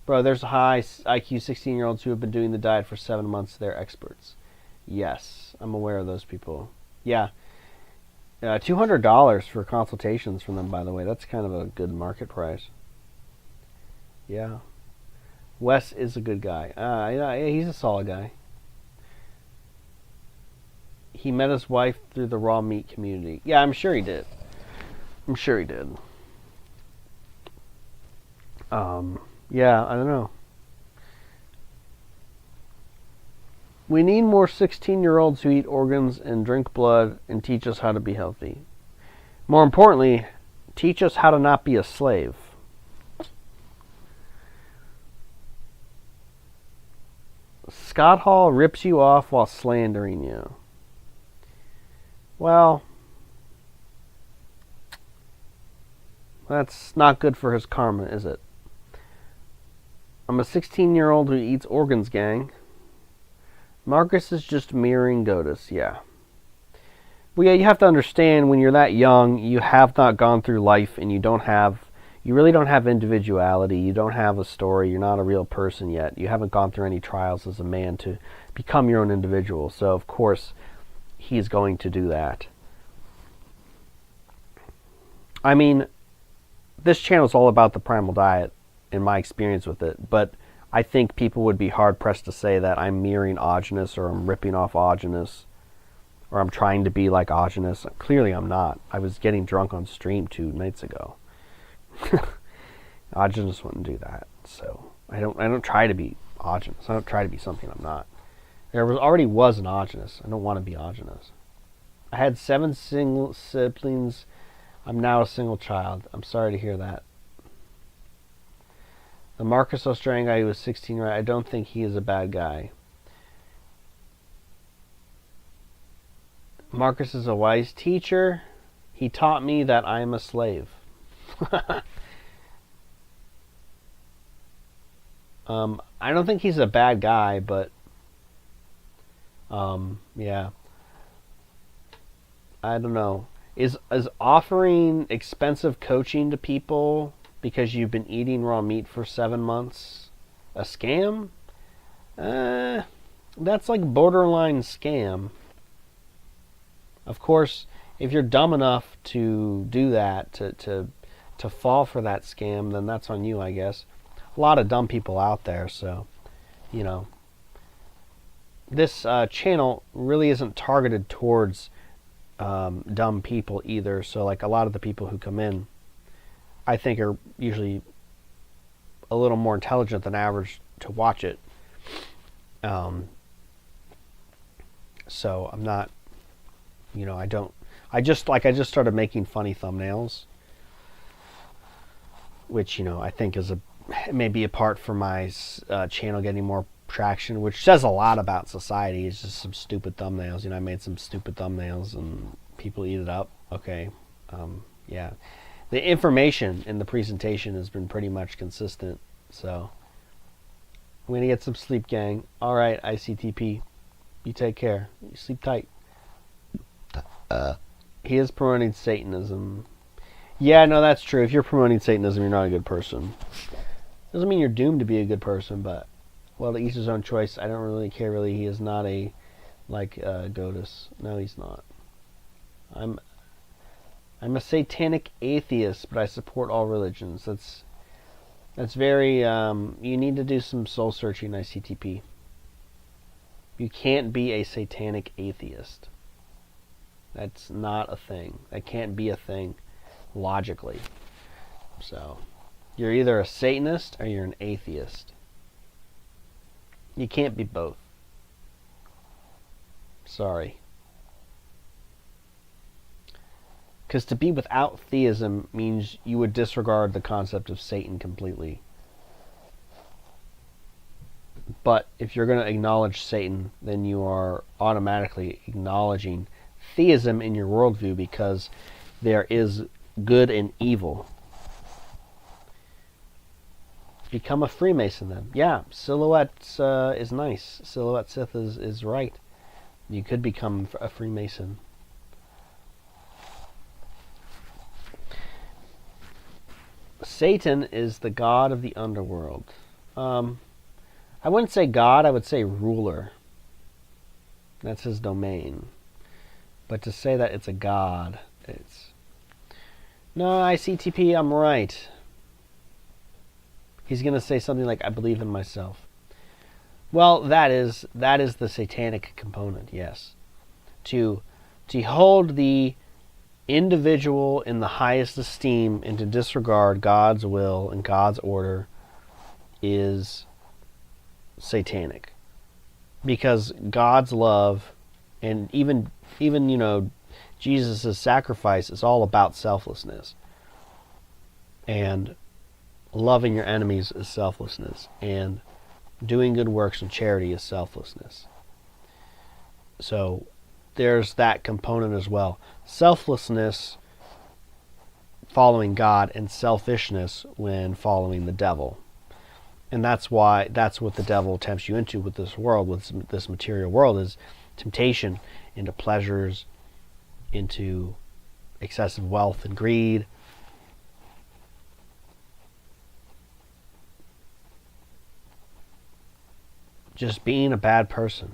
Bro, there's high IQ 16-year-olds who have been doing the diet for 7 months. They're experts. Yes, I'm aware of those people. Yeah. $200 for consultations from them, by the way. That's kind of a good market price. Yeah. Wes is a good guy. Yeah, he's a solid guy. He met his wife through the raw meat community. Yeah, I'm sure he did. Yeah, I don't know. We need more 16-year-olds who eat organs and drink blood and teach us how to be healthy. More importantly, teach us how to not be a slave. Scott Hall rips you off while slandering you. Well, that's not good for his karma, is it? I'm a 16-year-old who eats organs, gang. Marcus is just mirroring Godus, yeah. Well, yeah, you have to understand when you're that young, you have not gone through life and you really don't have individuality. You don't have a story. You're not a real person yet. You haven't gone through any trials as a man to become your own individual. So, of course, he's going to do that. I mean, this channel is all about the primal diet in my experience with it, but I think people would be hard-pressed to say that I'm mirroring Augenus or I'm ripping off Augenus or I'm trying to be like Augenus. Clearly I'm not. I was getting drunk on stream 2 nights ago. Augenus wouldn't do that. So I don't try to be Augenus. I don't try to be something I'm not. There already was an Augenus. I don't want to be Augenus. I had 7 single siblings. I'm now a single child. I'm sorry to hear that. The Marcus Australian guy who was 16, right? I don't think he is a bad guy. Marcus is a wise teacher. He taught me that I am a slave. I don't think he's a bad guy, but yeah. I don't know. Is offering expensive coaching to people because you've been eating raw meat for 7 months a scam? That's like borderline scam. Of course, if you're dumb enough to do that, to to fall for that scam, then that's on you, I guess. A lot of dumb people out there, so, you know. This channel really isn't targeted towards dumb people either, so like a lot of the people who come in, I think are usually a little more intelligent than average to watch it. So I'm not, you know, I just started making funny thumbnails, which, you know, I think is maybe apart from my channel getting more traction, which says a lot about society. It's just some stupid thumbnails. You know, I made some stupid thumbnails and people eat it up. Okay. Yeah. The information in the presentation has been pretty much consistent. So I'm going to get some sleep, gang. All right, ICTP. You take care. You sleep tight. He is promoting Satanism. Yeah, no, that's true. If you're promoting Satanism, you're not a good person. Doesn't mean you're doomed to be a good person, but, well, to each his own choice. I don't really care, really. He is not a, like, Godus. No, he's not. I'm a satanic atheist, but I support all religions. That's very, you need to do some soul searching, ICTP. You can't be a satanic atheist. That's not a thing. That can't be a thing logically. So, you're either a Satanist or you're an atheist. You can't be both. Sorry. Because to be without theism means you would disregard the concept of Satan completely. But if you're going to acknowledge Satan, then you are automatically acknowledging theism in your worldview, because there is good and evil. Become a Freemason then. Yeah, Silhouette is nice. Silhouette Sith is right. You could become a Freemason. Satan is the god of the underworld. I wouldn't say god, I would say ruler. That's his domain. But to say that it's a god, it's... No, ICTP, I'm right. He's going to say something like, I believe in myself. Well, that is the satanic component, yes. To hold the individual in the highest esteem and to disregard God's will and God's order is satanic. Because God's love and even you know, Jesus' sacrifice is all about selflessness. And loving your enemies is selflessness. And doing good works and charity is selflessness. So there's that component as well. Selflessness following God, and selfishness when following the devil. And that's what the devil tempts you into with this world, with this material world, is temptation into pleasures, into excessive wealth and greed. Just being a bad person.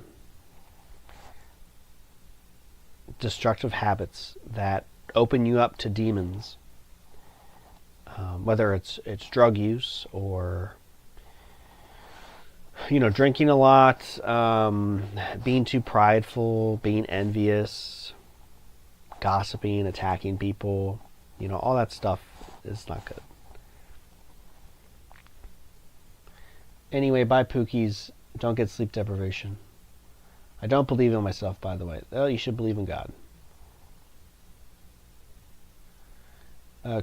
Destructive habits that open you up to demons. Whether it's drug use or, you know, drinking a lot, being too prideful, being envious, gossiping, attacking people, you know, all that stuff is not good. Anyway, bye Pookies. Don't get sleep deprivation. I don't believe in myself, by the way. Oh, you should believe in God.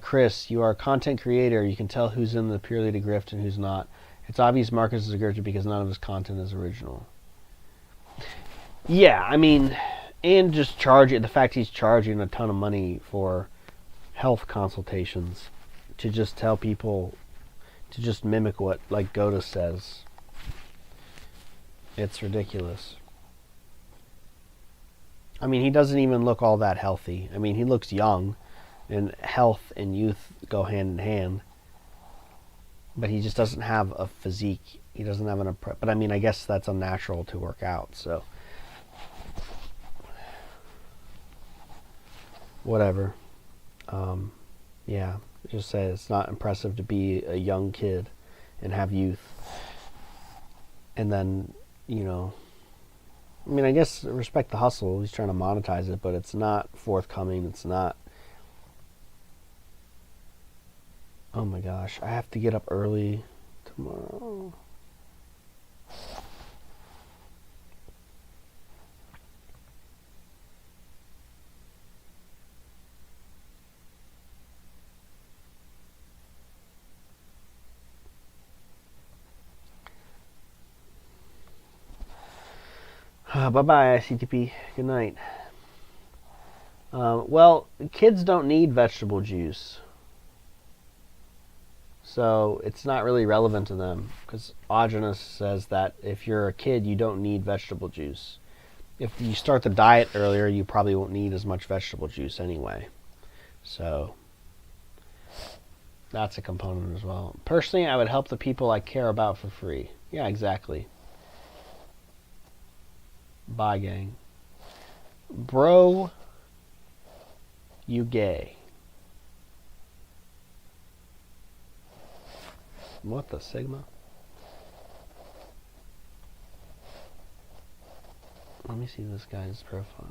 Chris, you are a content creator. You can tell who's in the purely to grift and who's not. It's obvious Marcus is a grifter because none of his content is original. Yeah, I mean, and just the fact he's charging a ton of money for health consultations to just tell people to just mimic what, like, Goda says. It's ridiculous. I mean, he doesn't even look all that healthy. I mean, he looks young, and health and youth go hand in hand. But he just doesn't have a physique. He doesn't have but I mean, I guess that's unnatural to work out, so. Whatever. Yeah. Just say it's not impressive to be a young kid and have youth. And then, you know, I mean, I guess respect the hustle. He's trying to monetize it, but it's not forthcoming. It's not. Oh my gosh, I have to get up early tomorrow. Bye-bye, CTP. Good night. Well, kids don't need vegetable juice. So it's not really relevant to them because Audrina says that if you're a kid, you don't need vegetable juice. If you start the diet earlier, you probably won't need as much vegetable juice anyway. So that's a component as well. Personally, I would help the people I care about for free. Yeah, exactly. Bye, gang. Bro, you gay. What the Sigma? Let me see this guy's profile.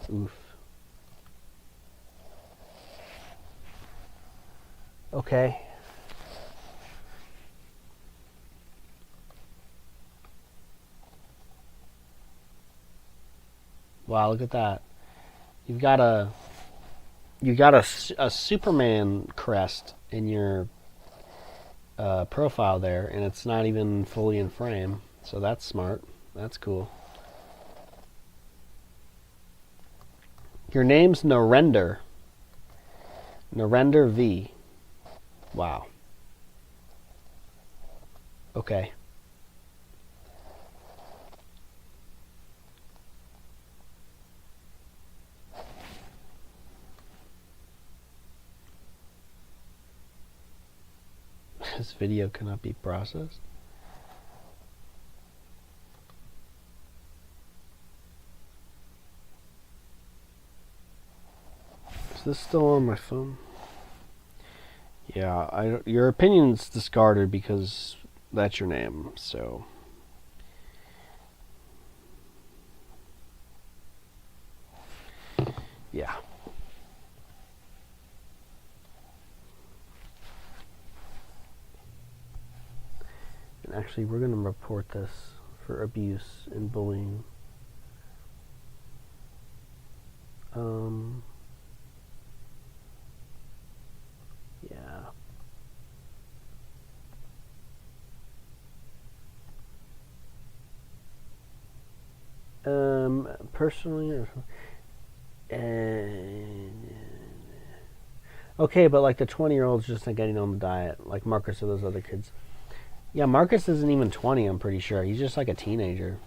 Oof. Okay. Wow, look at that. You've got a Superman crest in your profile there, and it's not even fully in frame. So that's smart. That's cool. Your name's Narender. Narender V. Wow. Okay. This video cannot be processed. Is this still on my phone? Yeah, your opinion's discarded because that's your name, so. Yeah. And actually, we're going to report this for abuse and bullying. Yeah. Personally, okay, but like the 20-year-old's just not getting on the diet, like Marcus or those other kids. Yeah, Marcus isn't even 20, I'm pretty sure. He's just like a teenager.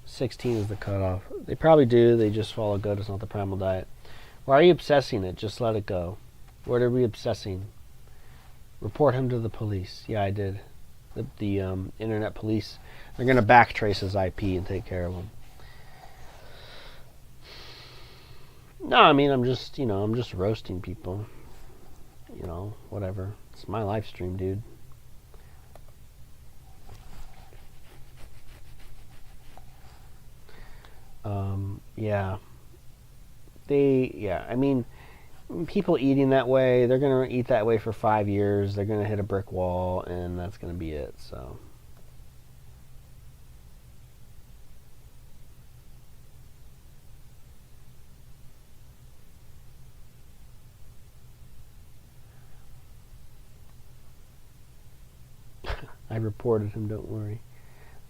16 is the cutoff. They probably do. They just follow good. It's not the primal diet. Why are you obsessing it? Just let it go. What are we obsessing? Report him to the police. Yeah, I did. The internet police. They're going to backtrace his IP and take care of him. No, I mean, I'm just roasting people. You know, whatever. It's my live stream, dude. Yeah. I mean, people eating that way, they're going to eat that way for 5 years. They're going to hit a brick wall, and that's going to be it, so. I reported him, don't worry.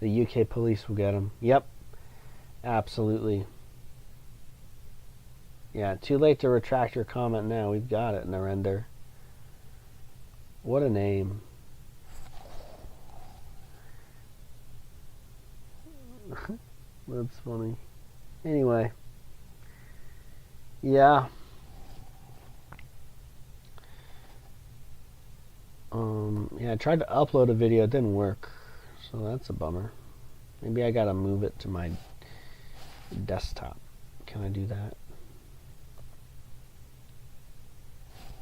The UK police will get him. Yep. Absolutely. Yeah, too late to retract your comment now. We've got it, Narender. What a name. That's funny. Anyway. Yeah. Yeah, I tried to upload a video, it didn't work, so that's a bummer. Maybe I gotta move it to my desktop. Can I do that?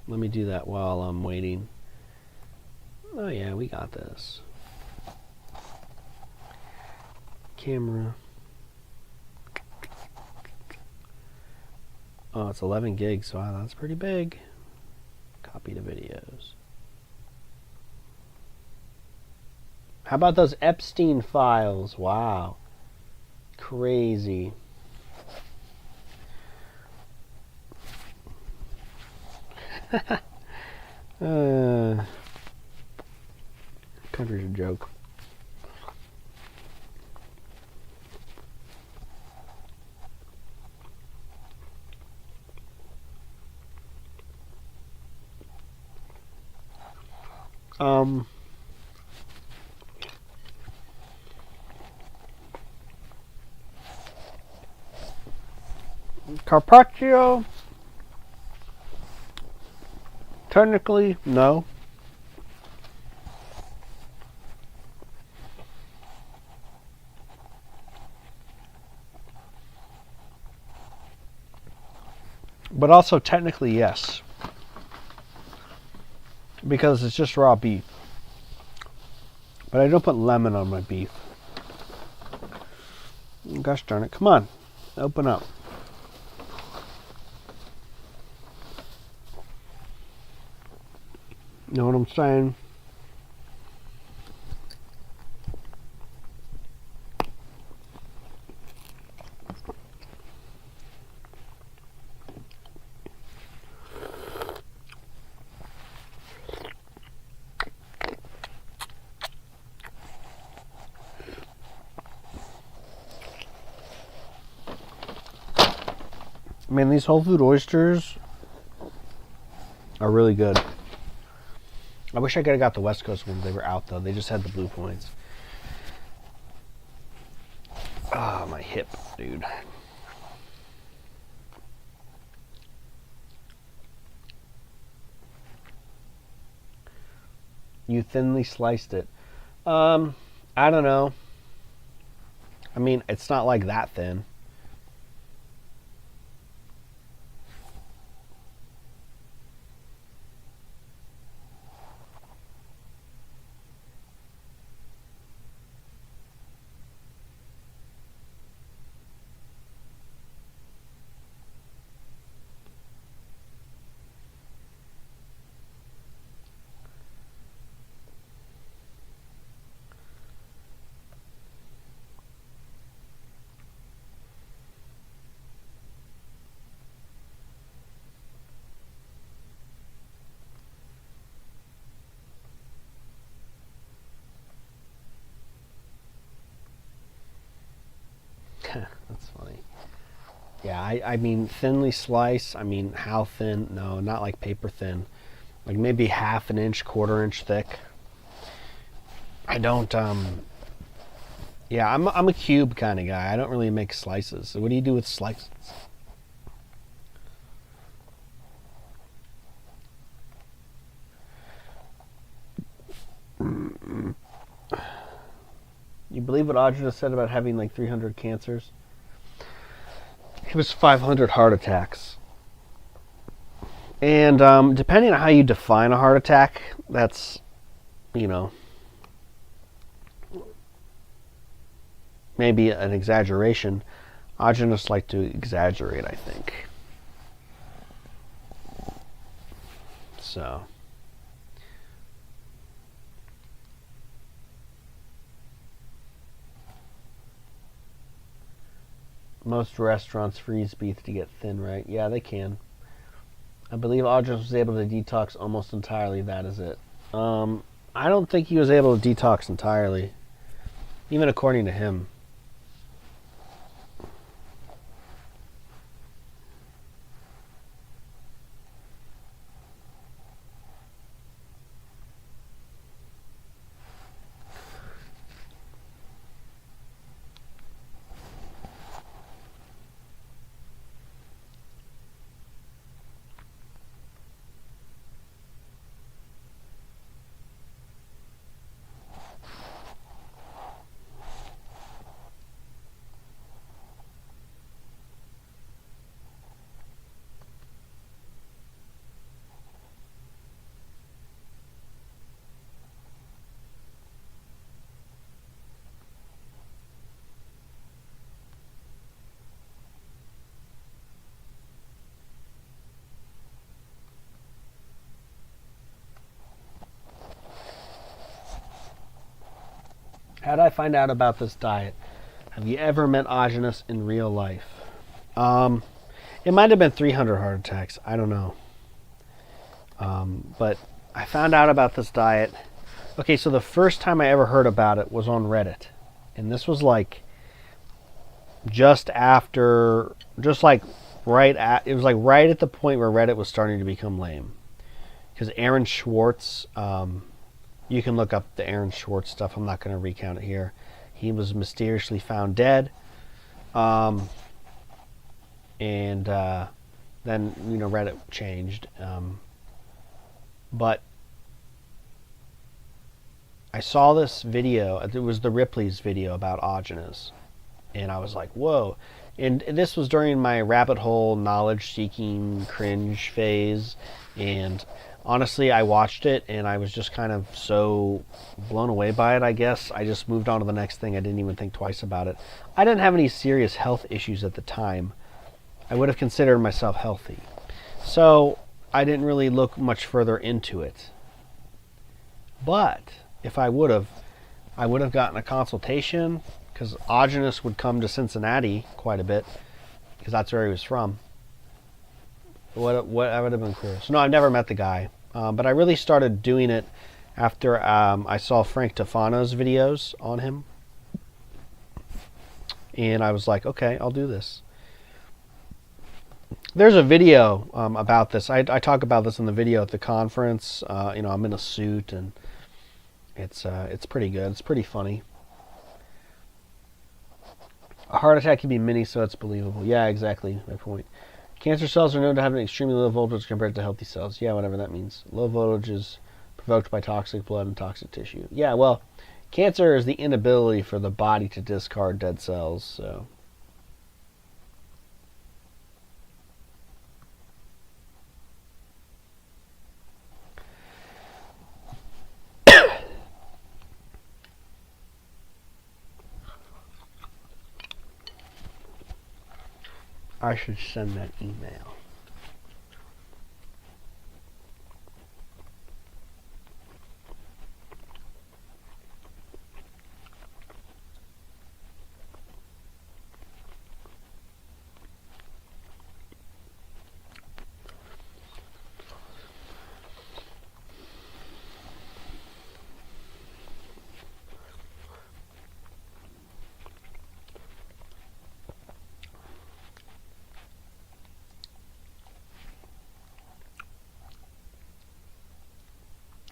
Let me do that while I'm waiting. Oh yeah, we got this. Camera. Oh, it's 11 gigs. Wow, that's pretty big. Copy to videos. How about those Epstein files? Wow. Crazy. Country's a joke. Carpaccio? Technically, no. But also technically, yes. Because it's just raw beef. But I don't put lemon on my beef. Gosh darn it. Come on. Open up. Know what I'm saying? Man, these whole food oysters are really good. I wish I could have got the West Coast ones. They were out though. They just had the blue points. Ah, my hip, dude. You thinly sliced it. I don't know. I mean, it's not like that thin. That's funny. Yeah, I mean, thinly slice. I mean, how thin? No, not like paper thin. Like maybe half an inch, quarter inch thick. I don't, yeah, I'm a cube kind of guy. I don't really make slices. So what do you do with slices? You believe what Audrey just said about having like 300 cancers? It was 500 heart attacks. And depending on how you define a heart attack, that's, you know, maybe an exaggeration. Audrey just like to exaggerate, I think. So. Most restaurants freeze beef to get thin, right? Yeah, they can. I believe Audrey was able to detox almost entirely. That is it. I don't think he was able to detox entirely, even according to him. How'd I find out about this diet? Have you ever met Ogenus in real life? It might have been 300 heart attacks. I don't know. But I found out about this diet. Okay, so the first time I ever heard about it was on Reddit. And this was like just after, just like right at, it was like right at the point where Reddit was starting to become lame. Because Aaron Schwartz, you can look up the Aaron Schwartz stuff. I'm not going to recount it here. He was mysteriously found dead. And then, Reddit changed. But I saw this video. It was the Ripley's video about Ogenus. And I was like, whoa. And this was during my rabbit hole knowledge-seeking cringe phase. And honestly, I watched it, and I was just kind of so blown away by it, I guess. I just moved on to the next thing. I didn't even think twice about it. I didn't have any serious health issues at the time. I would have considered myself healthy. So I didn't really look much further into it. But if I would have gotten a consultation, because Ogenus would come to Cincinnati quite a bit, because that's where he was from. What I would have been cool. So no, I've never met the guy, but I really started doing it after I saw Frank Tufano's videos on him, and I was like, okay, I'll do this. There's a video about this. I talk about this in the video at the conference. I'm in a suit, and it's pretty good. It's pretty funny. A heart attack can be mini, so it's believable. Yeah, exactly. My point. Cancer cells are known to have an extremely low voltage compared to healthy cells. Yeah, whatever that means. Low voltage is provoked by toxic blood and toxic tissue. Yeah, well, cancer is the inability for the body to discard dead cells, so. I should send that email.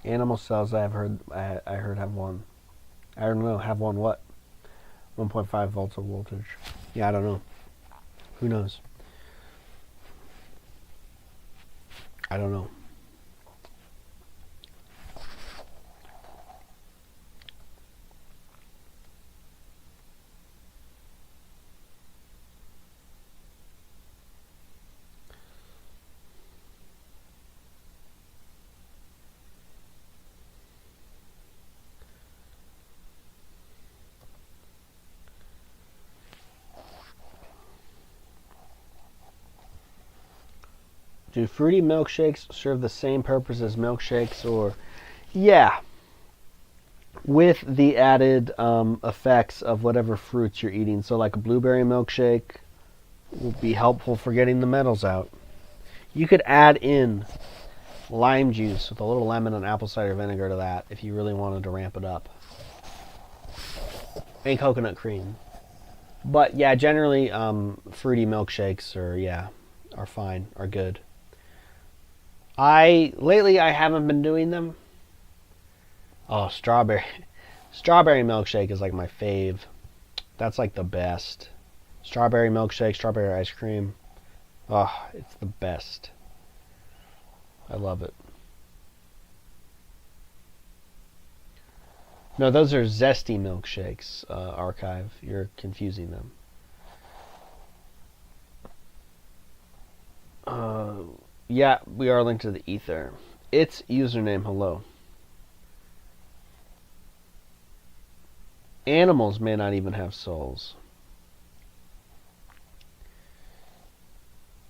Animal cells I heard have one. I don't know, have one what? 1.5 volts of voltage. Yeah, I don't know. Who knows? I don't know. Do fruity milkshakes serve the same purpose as milkshakes, or? Yeah, with the added effects of whatever fruits you're eating. So like a blueberry milkshake will be helpful for getting the metals out. You could add in lime juice with a little lemon and apple cider vinegar to that if you really wanted to ramp it up. And coconut cream. But yeah, generally fruity milkshakes are fine, are good. Lately I haven't been doing them. Oh, strawberry milkshake is like my fave. That's like the best. Strawberry milkshake, strawberry ice cream. Oh, it's the best. I love it. No, those are zesty milkshakes, Archive. You're confusing them. Yeah, we are linked to the ether. It's username hello. Animals may not even have souls.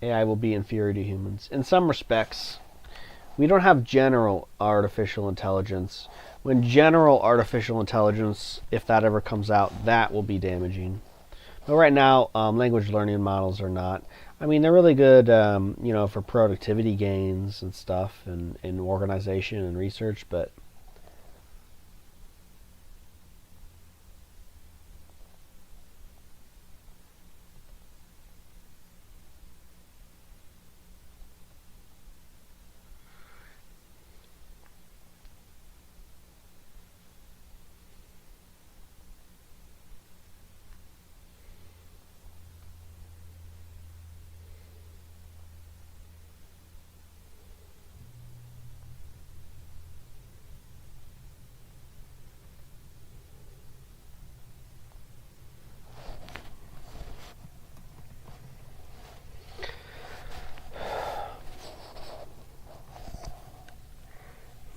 AI will be inferior to humans. In some respects, We don't have general artificial intelligence. When general artificial intelligence, if that ever comes out, that will be damaging. But right now, language learning models are not. I mean, they're really good, for productivity gains and stuff, and in organization and research, but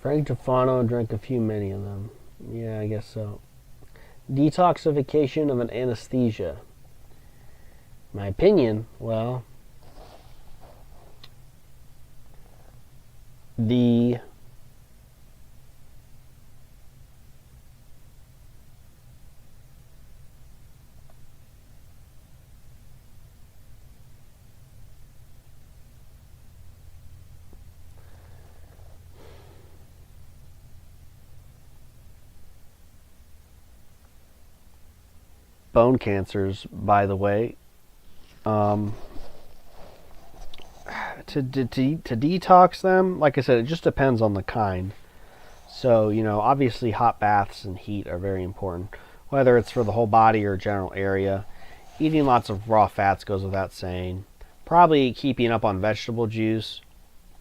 Frank Tufano drank a few many of them. Yeah, I guess so. Detoxification of an anesthesia. My opinion, well, the bone cancers, by the way, to detox them, like I said, it just depends on the kind. So, obviously hot baths and heat are very important, whether it's for the whole body or general area. Eating lots of raw fats goes without saying. Probably keeping up on vegetable juice.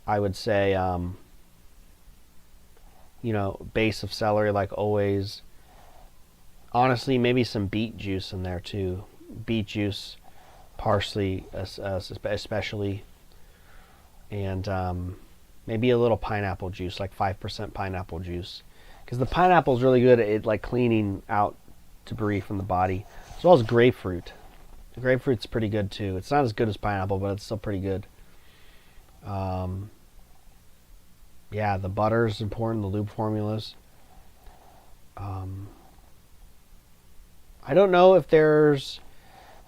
I would say, base of celery like always. Honestly, maybe some beet juice in there too. Beet juice, parsley especially, and maybe a little pineapple juice, like 5% pineapple juice, because the pineapple is really good at like cleaning out debris from the body, as well as grapefruit. The grapefruit's pretty good too. It's not as good as pineapple, but it's still pretty good. Yeah, the butter is important, the lube formulas. I don't know if there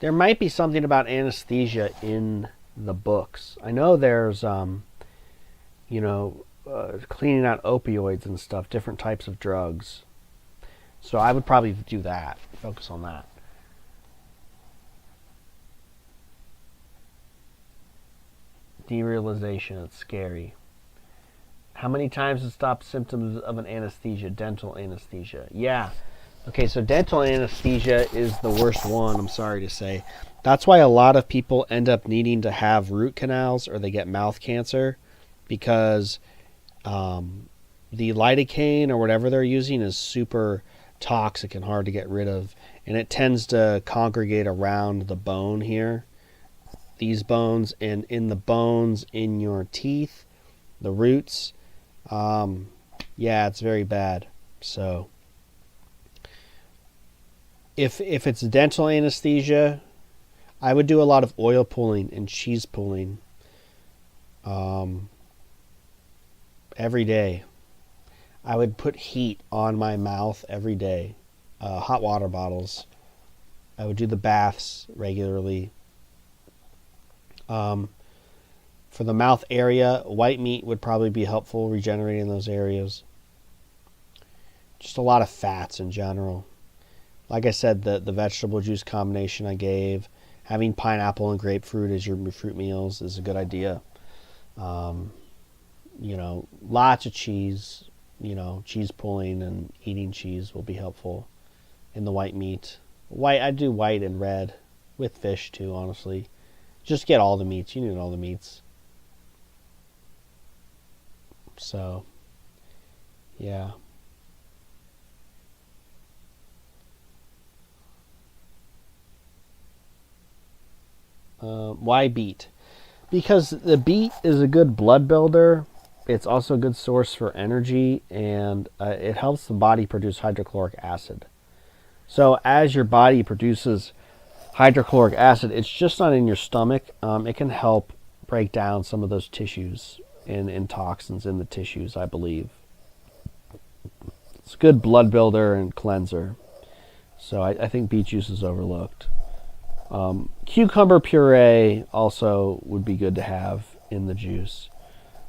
might be something about anesthesia in the books. I know there's, cleaning out opioids and stuff, different types of drugs. So I would probably do that, focus on that. Derealization, it's scary. How many times to stop symptoms of an anesthesia? Dental anesthesia. Yeah. Okay, so dental anesthesia is the worst one, I'm sorry to say. That's why a lot of people end up needing to have root canals or they get mouth cancer, because the lidocaine or whatever they're using is super toxic and hard to get rid of. And it tends to congregate around the bone here. These bones, and in the bones in your teeth, the roots. Yeah, it's very bad. So if it's dental anesthesia, I would do a lot of oil pulling and cheese pulling every day. I would put heat on my mouth every day. Hot water bottles. I would do the baths regularly. For the mouth area, white meat would probably be helpful, regenerating those areas. Just a lot of fats in general. Like I said, the vegetable juice combination I gave, having pineapple and grapefruit as your fruit meals is a good idea. Lots of cheese, cheese pulling and eating cheese will be helpful. In the white meat. I do white and red with fish too, honestly. Just get all the meats. You need all the meats. So, yeah. Why beet? Because the beet is a good blood builder. It's also a good source for energy, and it helps the body produce hydrochloric acid. So as your body produces hydrochloric acid, it's just not in your stomach. It can help break down some of those tissues and toxins in the tissues, I believe. It's a good blood builder and cleanser. So I think beet juice is overlooked. Cucumber puree also would be good to have in the juice.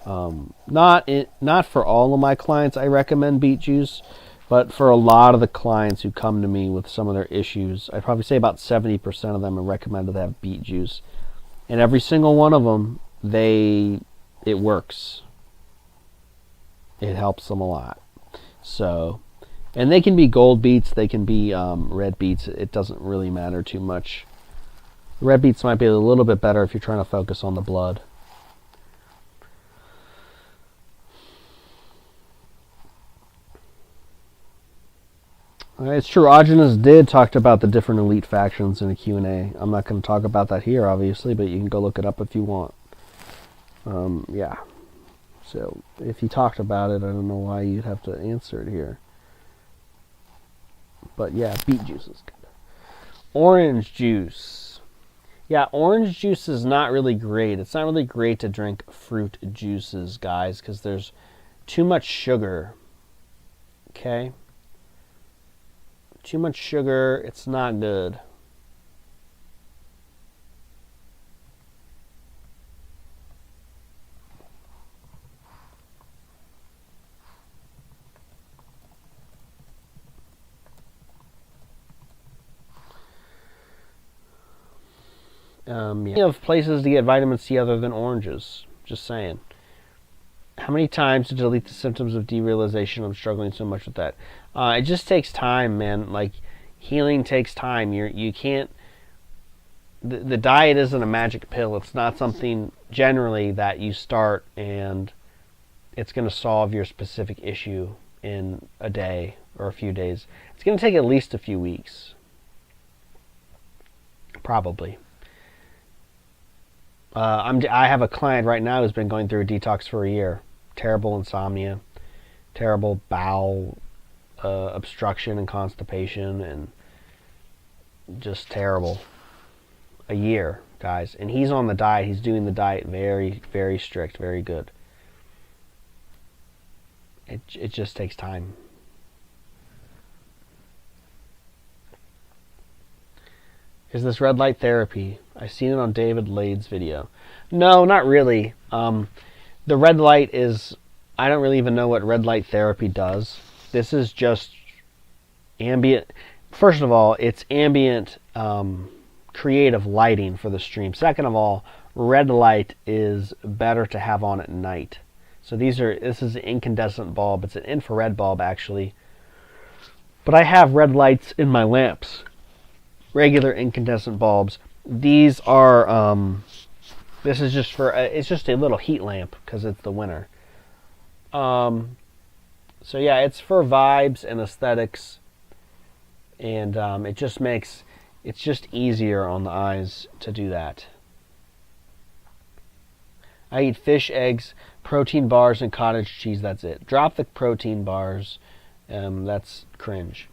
Not for all of my clients I recommend beet juice, but for a lot of the clients who come to me with some of their issues, I'd probably say about 70% of them are recommended to have beet juice. And every single one of them, it works. It helps them a lot. So, and they can be gold beets, they can be red beets. It doesn't really matter too much. Red beets might be a little bit better if you're trying to focus on the blood. It's true, Augenus did talk about the different elite factions in a Q&A. I'm not going to talk about that here, obviously, but you can go look it up if you want. Yeah. So, if he talked about it, I don't know why you'd have to answer it here. But yeah, beet juice is good. Orange juice. Yeah, orange juice is not really great. It's not really great to drink fruit juices, guys, because there's too much sugar. Okay? Too much sugar, it's not good. You have places to get vitamin C other than oranges. Just saying. How many times to delete the symptoms of derealization? I'm struggling so much with that. It just takes time, man. Like, healing takes time. You can't. The diet isn't a magic pill. It's not something generally that you start and it's going to solve your specific issue in a day or a few days. It's going to take at least a few weeks. Probably. I have a client right now who's been going through a detox for a year. Terrible insomnia, terrible bowel obstruction and constipation, and just terrible. A year, guys. And he's on the diet. He's doing the diet very, very strict, very good. It just takes time. Is this red light therapy? I've seen it on David Lade's video. No, not really. The red light is, I don't really even know what red light therapy does. This is just ambient. First of all, it's ambient creative lighting for the stream. Second of all, red light is better to have on at night. So this is an incandescent bulb. It's an infrared bulb, actually. But I have red lights in my lamps. Regular incandescent bulbs. These are, this is just for, it's just a little heat lamp because it's the winter. So yeah, it's for vibes and aesthetics. And it just makes, it's just easier on the eyes to do that. I eat fish, eggs, protein bars, and cottage cheese. That's it. Drop the protein bars. That's cringe.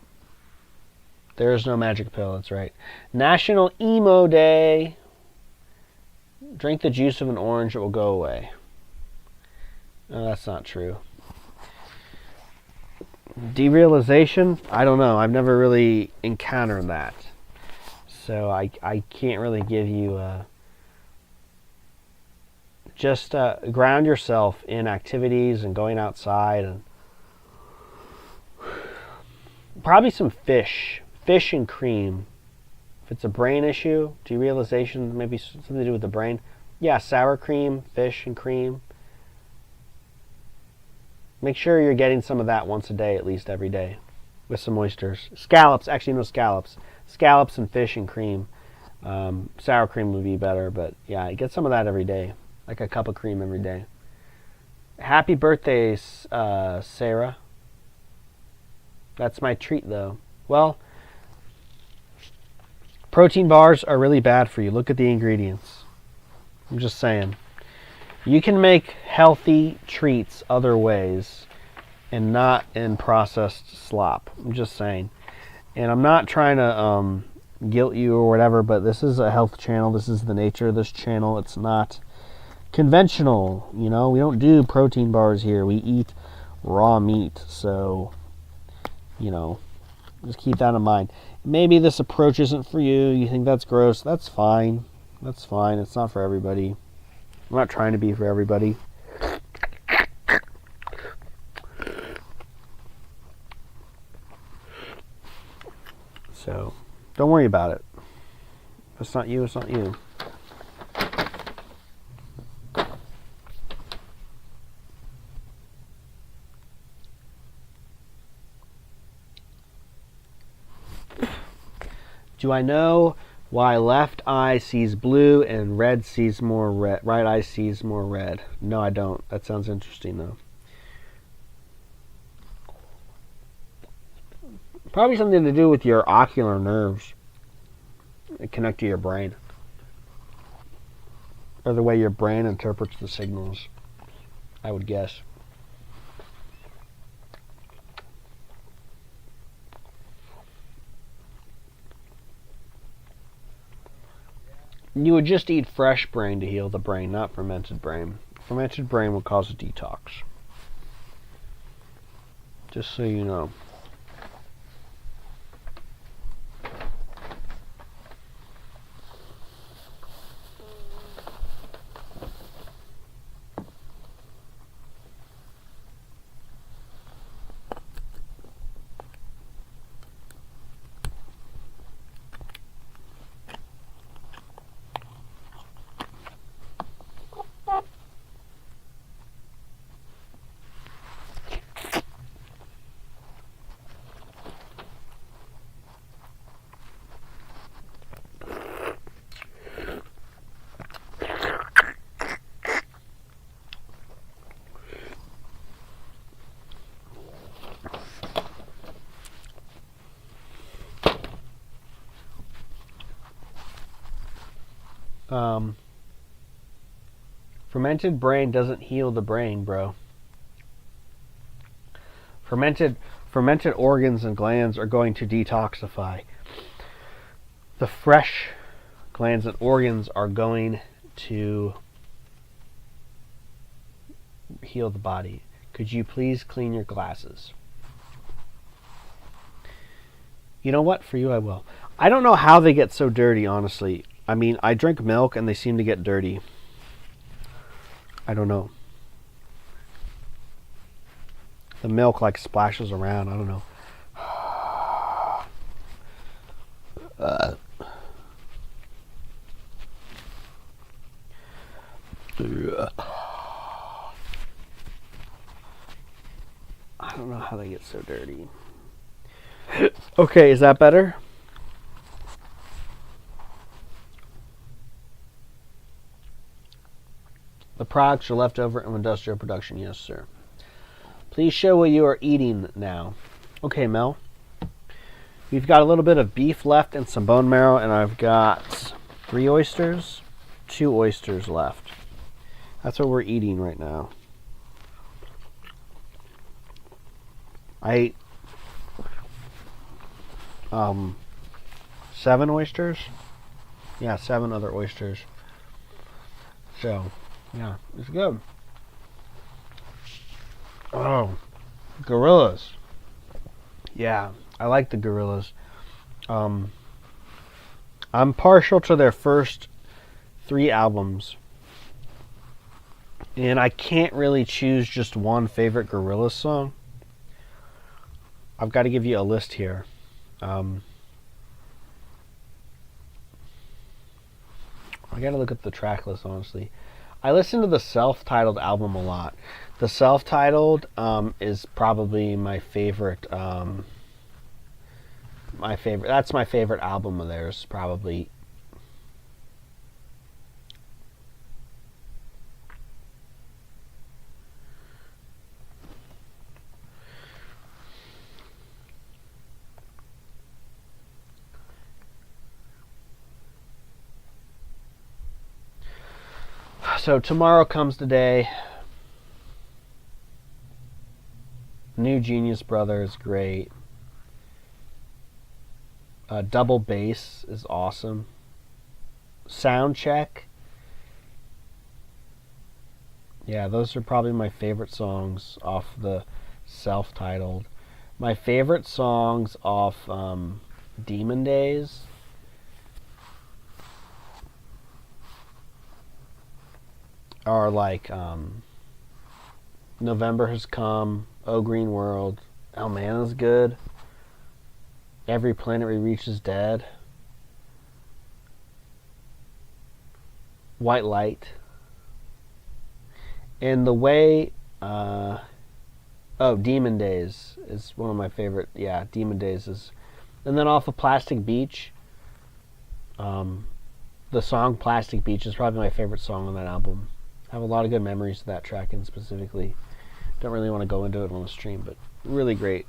There is no magic pill. That's right. National Emo Day. Drink the juice of an orange. It will go away. No, that's not true. Derealization? I don't know. I've never really encountered that. So I can't really give you just ground yourself in activities and going outside, and probably some fish and cream. If it's a brain issue, derealization, maybe something to do with the brain. Yeah, sour cream, fish and cream. Make sure you're getting some of that once a day, at least every day, with some oysters. Scallops, actually no scallops. Scallops and fish and cream. Sour cream would be better, but yeah, get some of that every day. Like a cup of cream every day. Happy birthday, Sarah. That's my treat, though. Well, protein bars are really bad for you. Look at the ingredients. I'm just saying. You can make healthy treats other ways and not in processed slop. I'm just saying. And I'm not trying to guilt you or whatever, but this is a health channel. This is the nature of this channel. It's not conventional. You know, we don't do protein bars here. We eat raw meat. So, you know, just keep that in mind. Maybe this approach isn't for you. You think that's gross. That's fine. That's fine. It's not for everybody. I'm not trying to be for everybody. So, don't worry about it. If it's not you, it's not you. Do I know why left eye sees blue and right eye sees more red? No, I don't. That sounds interesting, though. Probably something to do with your ocular nerves that connect to your brain. Or the way your brain interprets the signals, I would guess. You would just eat fresh brain to heal the brain, not fermented brain. Fermented brain will cause a detox. Just so you know. Fermented brain doesn't heal the brain, bro. Fermented organs and glands are going to detoxify. The fresh glands and organs are going to heal the body. Could you please clean your glasses? You know what? For you, I will. I don't know how they get so dirty, honestly. I mean, I drink milk and they seem to get dirty. I don't know. The milk like splashes around. I don't know. I don't know how they get so dirty. Okay, is that better? The products are left over from industrial production. Yes, sir. Please show what you are eating now. Okay, Mel. We've got a little bit of beef left and some bone marrow, and I've got 3 oysters, 2 oysters left. That's what we're eating right now. I ate 7 oysters. Yeah, 7 other oysters. So, yeah, it's good. Oh, gorillas. Yeah, I like the gorillas. I'm partial to their first 3 albums. And I can't really choose just one favorite Gorillaz song. I've got to give you a list here. I got to look at the track list, honestly. I listen to the self-titled album a lot. The self-titled is probably my favorite. That's my favorite album of theirs, probably. So tomorrow comes the day. New Genius Brothers, great. Double Bass is awesome. Sound Check Yeah, those are probably my favorite songs off the self-titled. My favorite songs off Demon Days are like November Has Come, Oh Green World, Oh Man Is Good, Every Planet We Reach Is Dead, White Light, and the way Demon Days is one of my favorite. Yeah, Demon Days is. And then off of Plastic Beach, the song Plastic Beach is probably my favorite song on that album. I have a lot of good memories of that track, and specifically don't really want to go into it on the stream, but really great.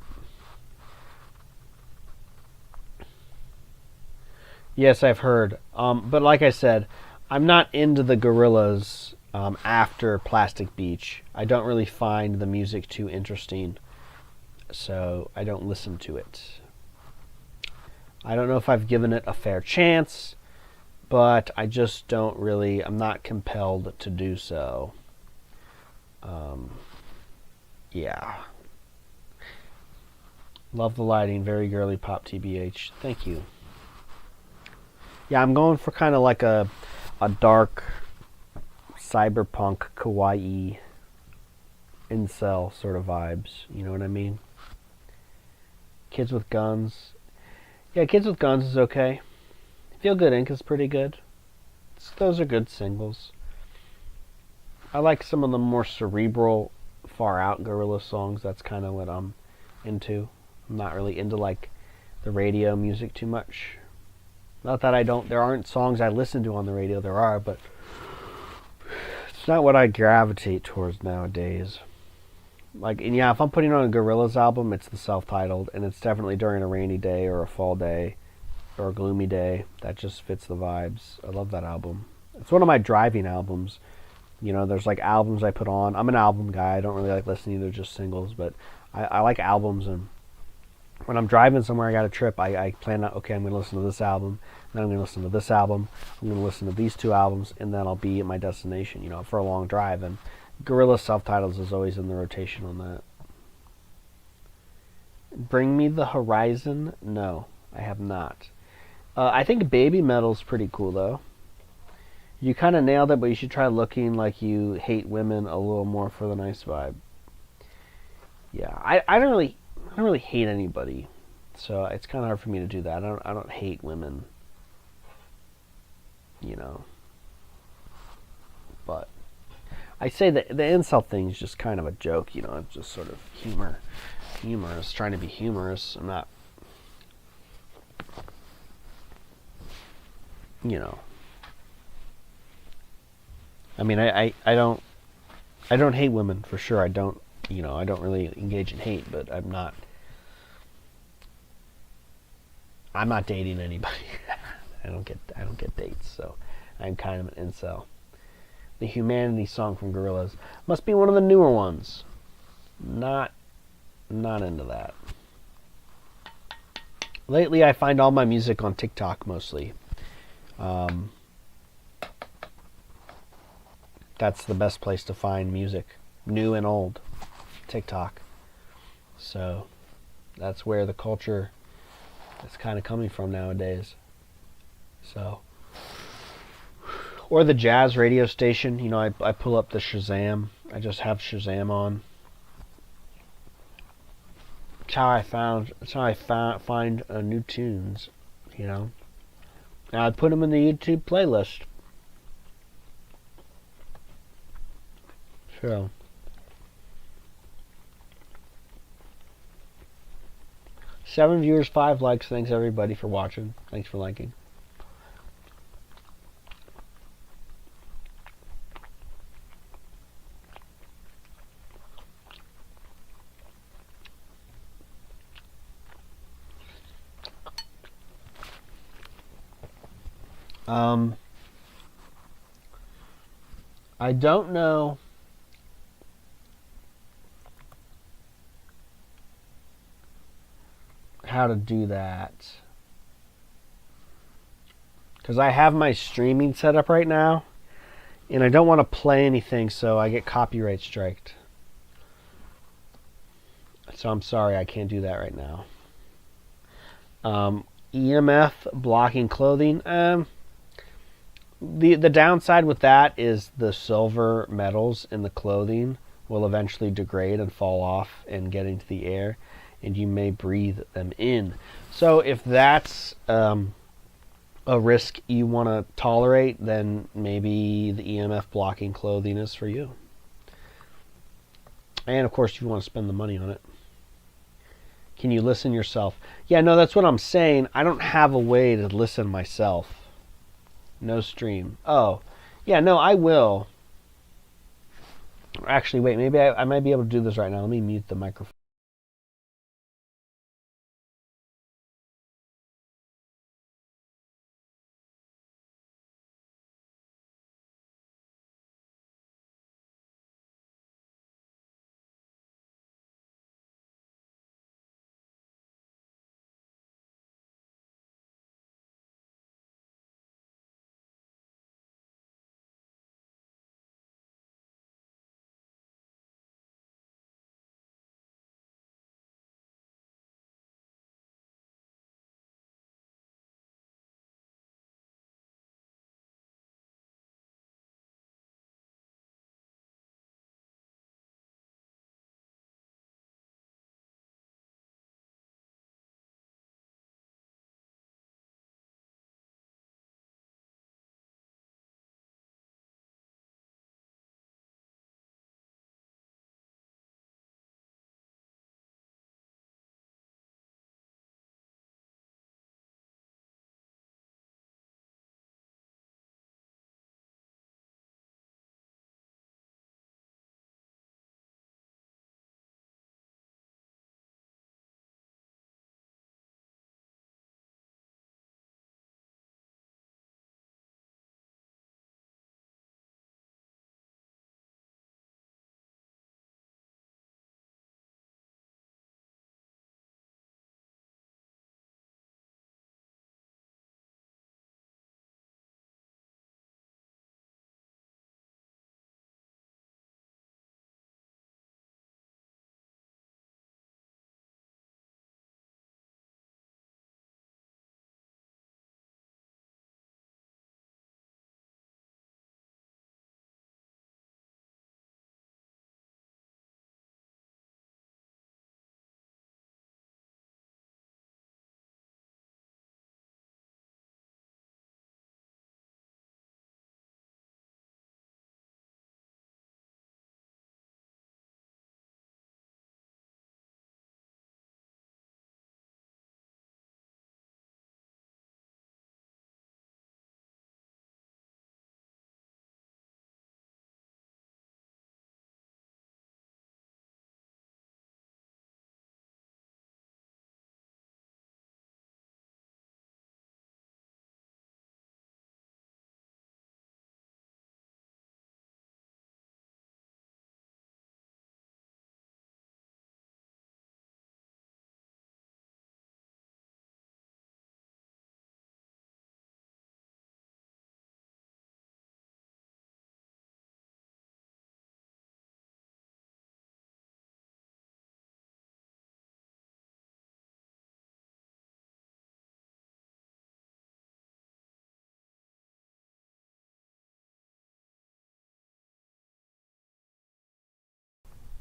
Yes, I've heard. But like I said, I'm not into the Gorillaz after Plastic Beach. I don't really find the music too interesting, so I don't listen to it. I don't know if I've given it a fair chance, but I just don't really, I'm not compelled to do so. Yeah. Love the lighting, very girly pop TBH. Thank you. Yeah, I'm going for kind of like a dark cyberpunk kawaii incel sort of vibes. You know what I mean? Kids with Guns. Yeah, Kids with Guns is okay. Feel Good Inc. is pretty good. Those are good singles. I like some of the more cerebral, far out Gorillaz songs. That's kind of what I'm into. I'm not really into like the radio music too much. Not that I don't, there aren't songs I listen to on the radio, there are, but it's not what I gravitate towards nowadays. Like, and yeah, if I'm putting on a Gorillaz album, it's the self-titled, and it's definitely during a rainy day or a fall day or a gloomy day. That just fits the vibes. I love that album. It's one of my driving albums. You know, there's like albums I put on. I'm an album guy. I don't really like listening to just singles, but I like albums, and when I'm driving somewhere, I got a trip, I plan out, okay, I'm going to listen to this album, then I'm going to listen to this album, I'm going to listen to these two albums, and then I'll be at my destination, you know, for a long drive. And Gorillaz self-titles is always in the rotation on that. Bring Me the Horizon? No, I have not. I think Baby Metal's pretty cool, though. You kind of nailed it, but you should try looking like you hate women a little more for the nice vibe. Yeah, I don't really hate anybody, so it's kind of hard for me to do that. I don't hate women, you know. But I say that the incel thing is just kind of a joke, you know. It's just sort of humorous, trying to be humorous. I'm not, you know. I mean, I don't hate women for sure. I don't, you know, I don't really engage in hate, but I'm not dating anybody. I don't get dates, so I'm kind of an incel. The Humanity song from Gorillaz must be one of the newer ones. Not into that. Lately, I find all my music on TikTok mostly. That's the best place to find music, new and old. TikTok. So that's where the culture is kind of coming from nowadays. So, or the jazz radio station, you know, I pull up the Shazam. I just have Shazam on. That's how I find new tunes, you know. And I put them in the YouTube playlist. So 7 viewers, 5 likes. Thanks everybody for watching. Thanks for liking. I don't know how to do that, because I have my streaming set up right now, And I don't want to play anything so I get copyright striked. So I'm sorry I can't do that right now. EMF blocking clothing. The downside with that is the silver metals in the clothing will eventually degrade and fall off and get into the air, and you may breathe them in. So if that's a risk you want to tolerate, then maybe the EMF blocking clothing is for you. And of course, you want to spend the money on it. Can you listen yourself? Yeah, no, that's what I'm saying. I don't have a way to listen myself. No stream. Oh, yeah, no, I will. Actually, wait, maybe I might be able to do this right now. Let me mute the microphone.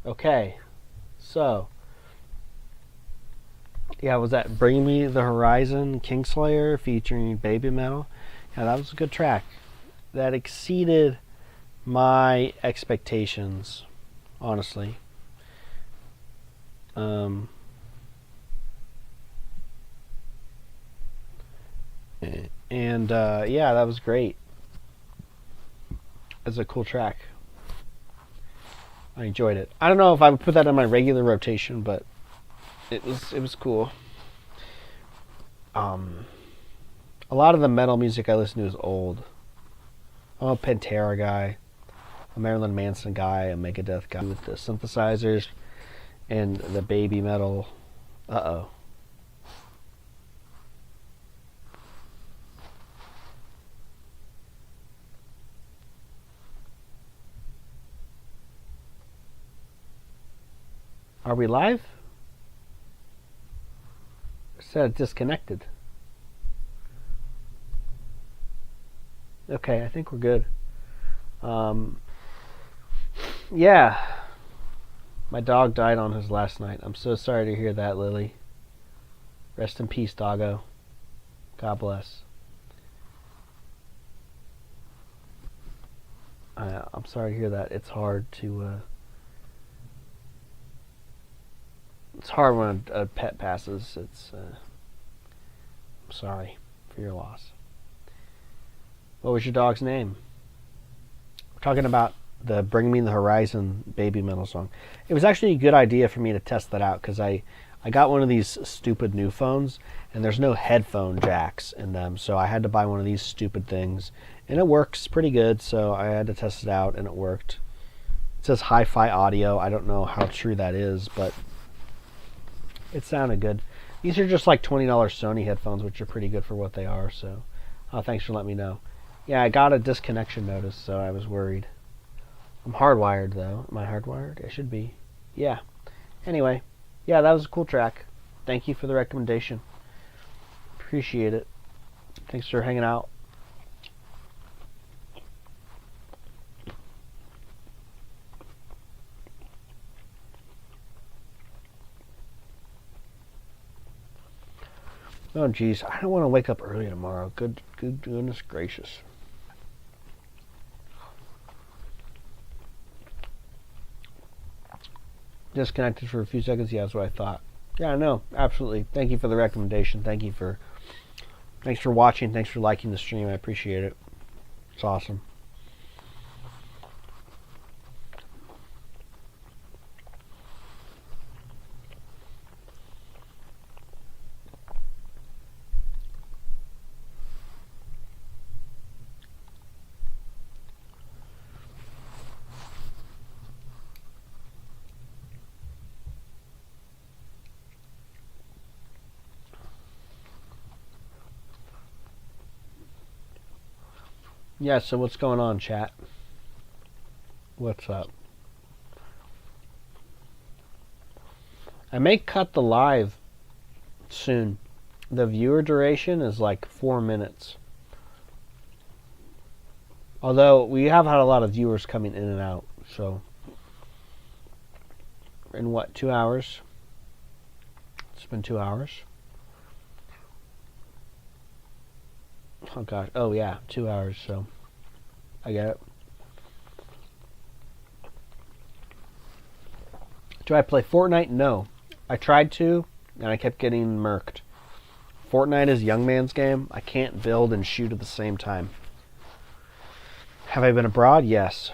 Okay, so yeah, was that Bring Me the Horizon Kingslayer featuring Baby Metal? Yeah, that was a good track. That exceeded my expectations, honestly. And yeah, that was great. It's a cool track. I enjoyed it. I don't know if I would put that on my regular rotation, but it was cool. A lot of the metal music I listen to is old. I'm a Pantera guy, a Marilyn Manson guy, a Megadeth guy with the synthesizers and the baby metal. Uh-oh. Are we live? It said disconnected. Okay, I think we're good. Yeah. My dog died on his last night. I'm so sorry to hear that, Lily. Rest in peace, doggo. God bless. I'm sorry to hear that. It's hard to... it's hard when a pet passes. It's... I'm sorry for your loss. What was your dog's name? We're talking about the Bring Me the Horizon baby metal song. It was actually a good idea for me to test that out because I got one of these stupid new phones and there's no headphone jacks in them, so I had to buy one of these stupid things, and it works pretty good, so I had to test it out and it worked. It says hi-fi audio. I don't know how true that is, but it sounded good. These are just like $20 Sony headphones, which are pretty good for what they are, so thanks for letting me know. Yeah, I got a disconnection notice, so I was worried. I'm hardwired, though. Am I hardwired? I should be. Yeah. Anyway, yeah, that was a cool track. Thank you for the recommendation. Appreciate it. Thanks for hanging out. Oh, geez. I don't want to wake up early tomorrow. Goodness gracious. Disconnected for a few seconds. Yeah, that's what I thought. Yeah, no, absolutely. Thank you for the recommendation. Thanks for watching. Thanks for liking the stream. I appreciate it. It's awesome. Yeah, so what's going on, chat? What's up? I may cut the live soon. The viewer duration is like 4 minutes. Although we have had a lot of viewers coming in and out, so in what, 2 hours? It's been 2 hours. Oh gosh. Oh yeah, 2 hours, so I get it. Do I play Fortnite? No. I tried to, and I kept getting murked. Fortnite is young man's game. I can't build and shoot at the same time. Have I been abroad? Yes.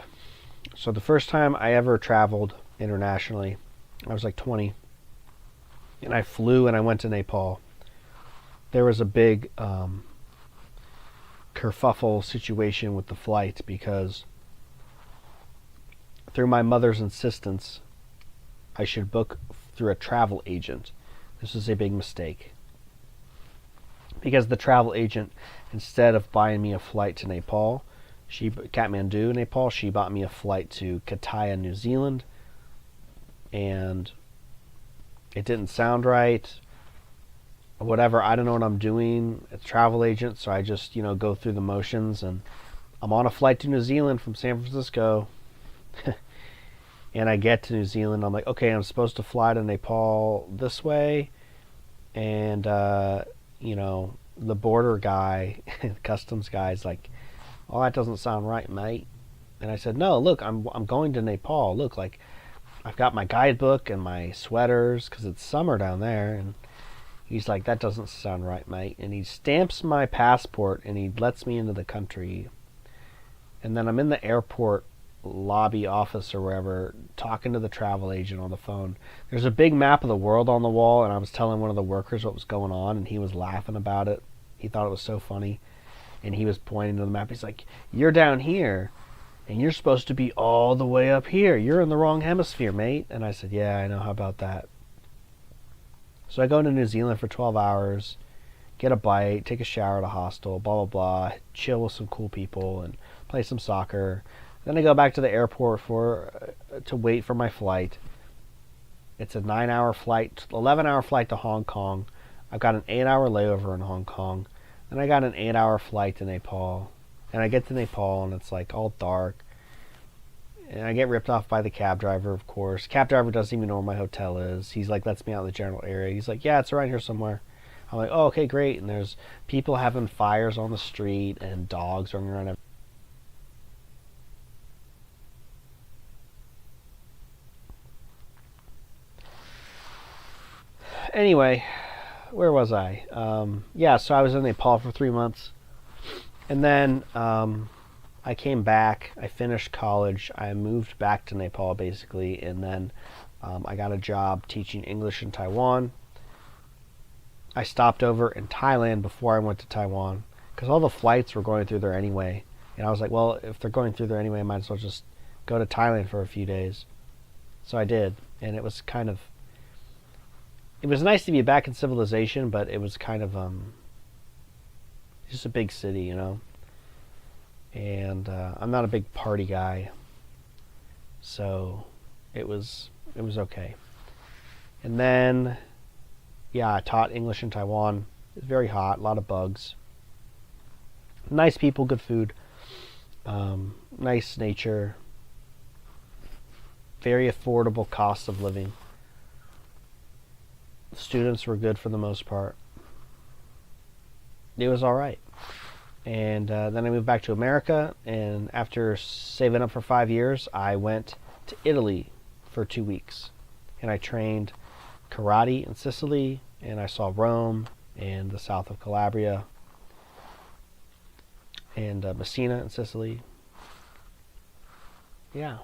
So the first time I ever traveled internationally, I was like 20. And I flew and I went to Nepal. There was a big kerfuffle situation with the flight because through my mother's insistence, I should book through a travel agent. This was a big mistake. Because the travel agent, instead of buying me a flight to Nepal, Kathmandu, Nepal, she bought me a flight to Pattaya, New Zealand, and it didn't sound right. Whatever, I don't know what I'm doing. It's a travel agent, so I just, go through the motions, and I'm on a flight to New Zealand from San Francisco. And I get to New Zealand, I'm like, okay, I'm supposed to fly to Nepal this way, and the border guy, customs guy's like, oh, that doesn't sound right, mate. And I said, no, look, I'm going to Nepal. Look, like, I've got my guidebook and my sweaters because it's summer down there. And he's like, that doesn't sound right, mate. And he stamps my passport and he lets me into the country. And then I'm in the airport lobby office or wherever talking to the travel agent on the phone. There's a big map of the world on the wall, and I was telling one of the workers what was going on, and he was laughing about it. He thought it was so funny, and he was pointing to the map. He's like, you're down here and you're supposed to be all the way up here. You're in the wrong hemisphere, mate. And I said, yeah, I know. How about that? So I go to New Zealand for 12 hours, get a bite, take a shower at a hostel, blah blah blah, chill with some cool people and play some soccer. Then I go back to the airport to wait for my flight. It's a 9-hour flight, 11-hour flight to Hong Kong. I've got an 8-hour layover in Hong Kong. And I got an 8-hour flight to Nepal. And I get to Nepal and it's like all dark. And I get ripped off by the cab driver, of course. Cab driver doesn't even know where my hotel is. He's like, lets me out in the general area. He's like, yeah, it's around here somewhere. I'm like, oh, okay, great. And there's people having fires on the street and dogs running around. Anyway, where was I? Yeah, so I was in Nepal for 3 months. And then I came back. I finished college. I moved back to Nepal, basically. And then I got a job teaching English in Taiwan. I stopped over in Thailand before I went to Taiwan because all the flights were going through there anyway. And I was like, well, if they're going through there anyway, I might as well just go to Thailand for a few days. So I did. And it was it was nice to be back in civilization, but it was kind of just a big city, you know. And I'm not a big party guy, so it was okay. And then, yeah, I taught English in Taiwan. It was very hot, a lot of bugs. Nice people, good food, nice nature, very affordable cost of living. Students were good for the most part. It was all right. And then I moved back to America, and after saving up for 5 years, I went to Italy for 2 weeks. And I trained karate in Sicily, and I saw Rome and the south of Calabria and Messina in Sicily. Yeah.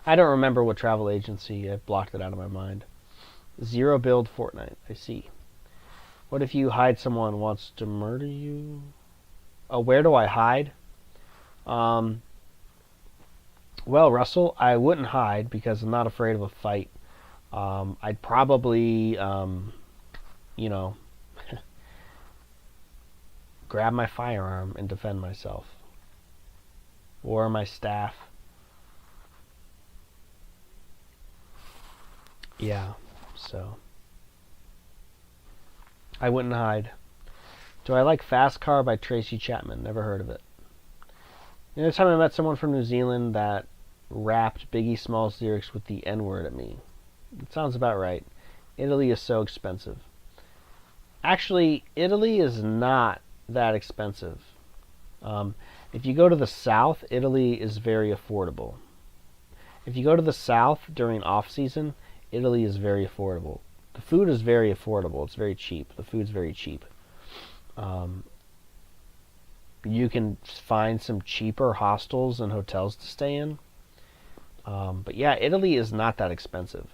I don't remember what travel agency. I blocked it out of my mind. Zero build Fortnite. I see. What if you hide someone wants to murder you? Oh, where do I hide? Well, Russell, I wouldn't hide because I'm not afraid of a fight. I'd probably, grab my firearm and defend myself. Or my staff. Yeah, so I wouldn't hide. Do I like Fast Car by Tracy Chapman? Never heard of it. The other time I met someone from New Zealand that rapped Biggie Smalls lyrics with the N-word at me. It sounds about right. Italy is so expensive. Actually, Italy is not that expensive. If you go to the south, Italy is very affordable. If you go to the south during off-season, Italy is very affordable. The food is very affordable. It's very cheap. The food's very cheap. You can find some cheaper hostels and hotels to stay in. But yeah, Italy is not that expensive.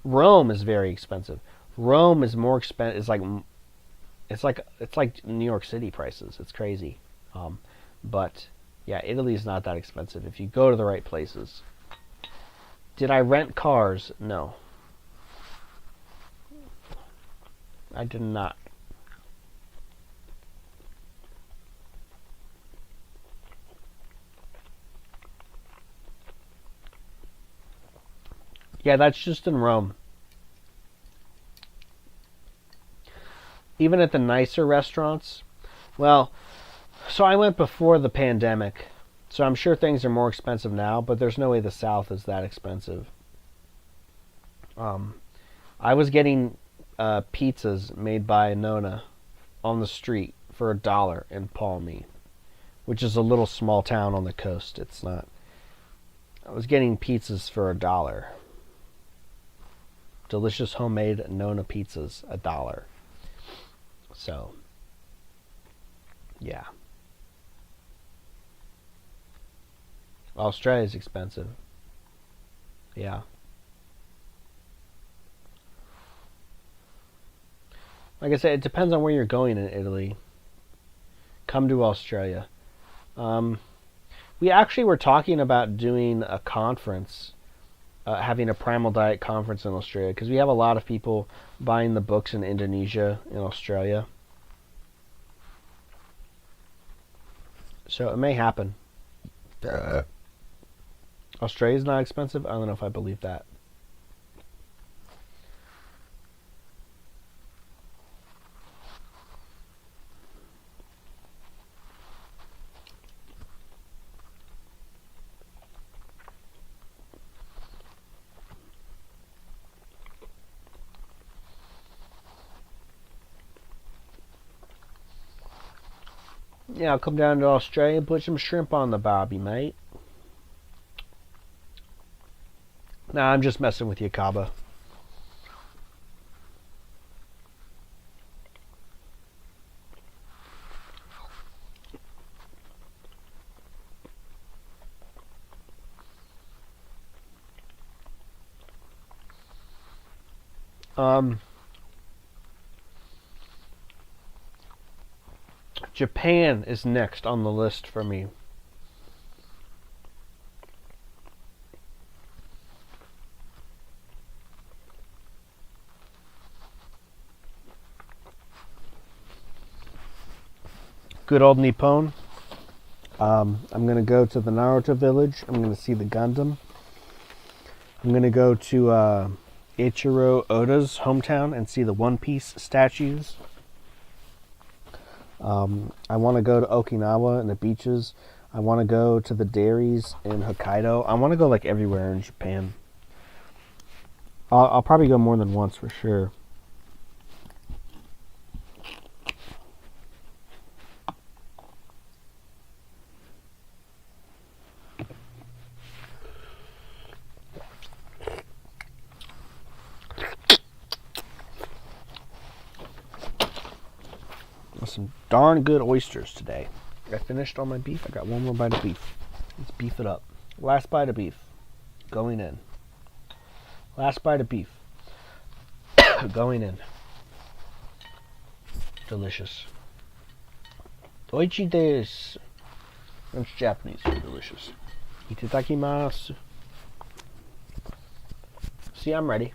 Rome is very expensive. Rome is more expensive. It's like New York City prices. It's crazy. But yeah, Italy is not that expensive if you go to the right places. Did I rent cars? No. I did not. Yeah, that's just in Rome. Even at the nicer restaurants. Well, so I went before the pandemic. So I'm sure things are more expensive now, but there's no way the South is that expensive. I was getting pizzas made by Nona on the street for $1 in Palmy, which is a little small town on the coast. It's not. I was getting pizzas for $1. Delicious homemade Nona pizzas, $1. So, yeah. Australia is expensive. Yeah. Like I said, it depends on where you're going in Italy. Come to Australia. We actually were talking about doing a conference, having a Primal Diet conference in Australia, because we have a lot of people buying the books in Indonesia, in Australia. So it may happen. Australia's not expensive? I don't know if I believe that. Yeah, I'll come down to Australia and put some shrimp on the bobby, mate. Nah, I'm just messing with you, Kaba. Japan is next on the list for me. Good old Nippon. I'm going to go to the Naruto village. I'm going to see the Gundam. I'm going to go to Ichiro Oda's hometown and see the One Piece statues. I want to go to Okinawa and the beaches. I want to go to the dairies in Hokkaido. I want to go like everywhere in Japan. I'll probably go more than once for sure. Some darn good oysters today. I finished all my beef. I got one more bite of beef. Let's beef it up. Last bite of beef. Going in. Last bite of beef. Going in. Delicious. Oichi desu. That's Japanese for delicious. Itadakimasu. See, I'm ready.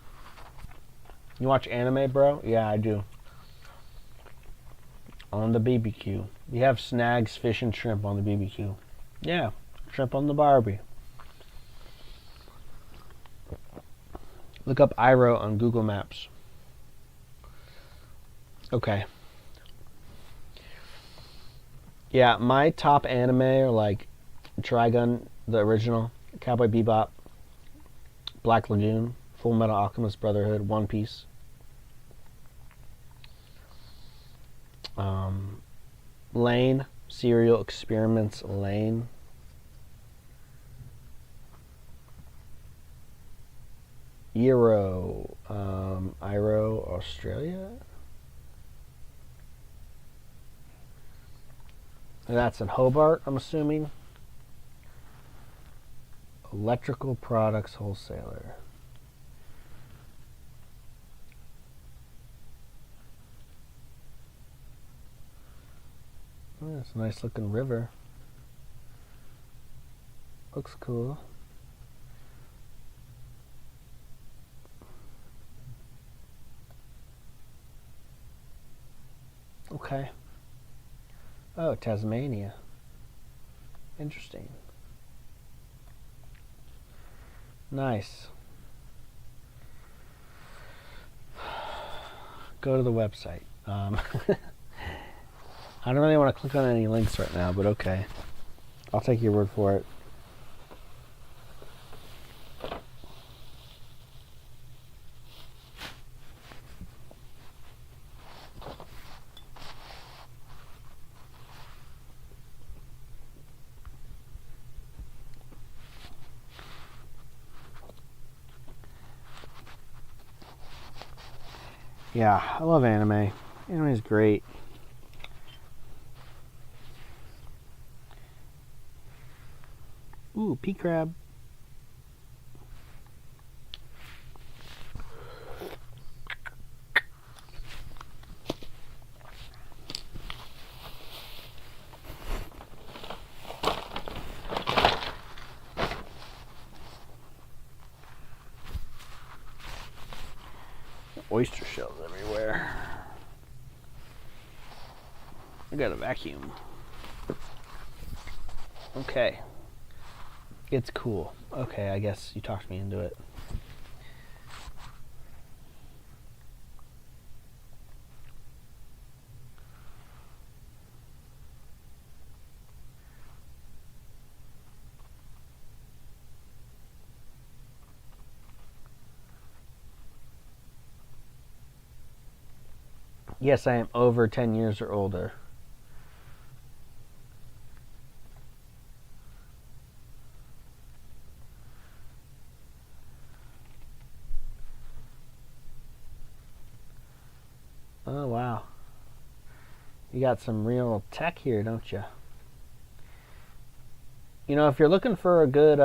You watch anime, bro? Yeah, I do. On the BBQ. We have snags, fish, and shrimp on the BBQ. Yeah, shrimp on the barbie. Look up Iroh on Google Maps. Okay. Yeah, my top anime are like Trigun, the original, Cowboy Bebop, Black Lagoon, Full Metal Alchemist Brotherhood, One Piece. Lane, Serial Experiments Lane. Iroh, Australia. And that's in Hobart, I'm assuming. Electrical Products Wholesaler. Oh, it's a nice looking river. Looks cool. Okay. Oh, Tasmania. Interesting. Nice. Go to the website. I don't really want to click on any links right now, but okay. I'll take your word for it. Yeah, I love anime. Anime is great. Ooh, pea crab. Oyster shells everywhere. I got a vacuum. Okay. It's cool. Okay, I guess you talked me into it. Yes, I am over 10 years or older. Oh, wow. You got some real tech here, don't you? You know, if you're looking for a good,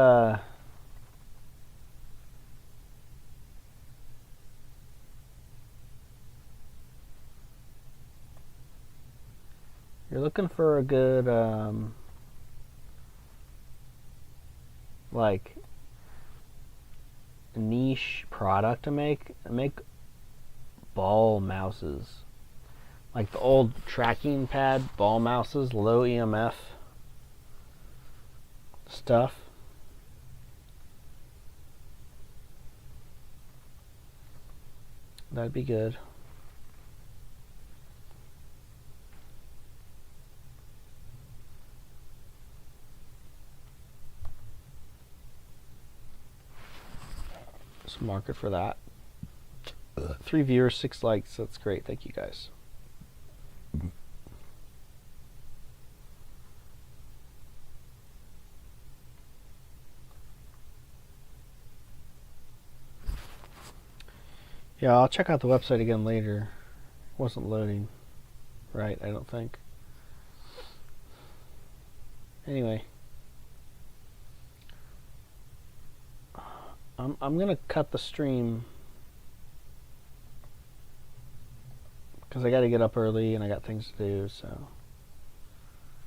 like, niche product to make ball mouses. Like the old tracking pad ball mouses, low EMF stuff. That'd be good. There's a market for that. 3 viewers, 6 likes. That's great. Thank you guys. Yeah, I'll check out the website again later. It wasn't loading right, I don't think. Anyway, I'm gonna cut the stream because I got to get up early and I got things to do. So.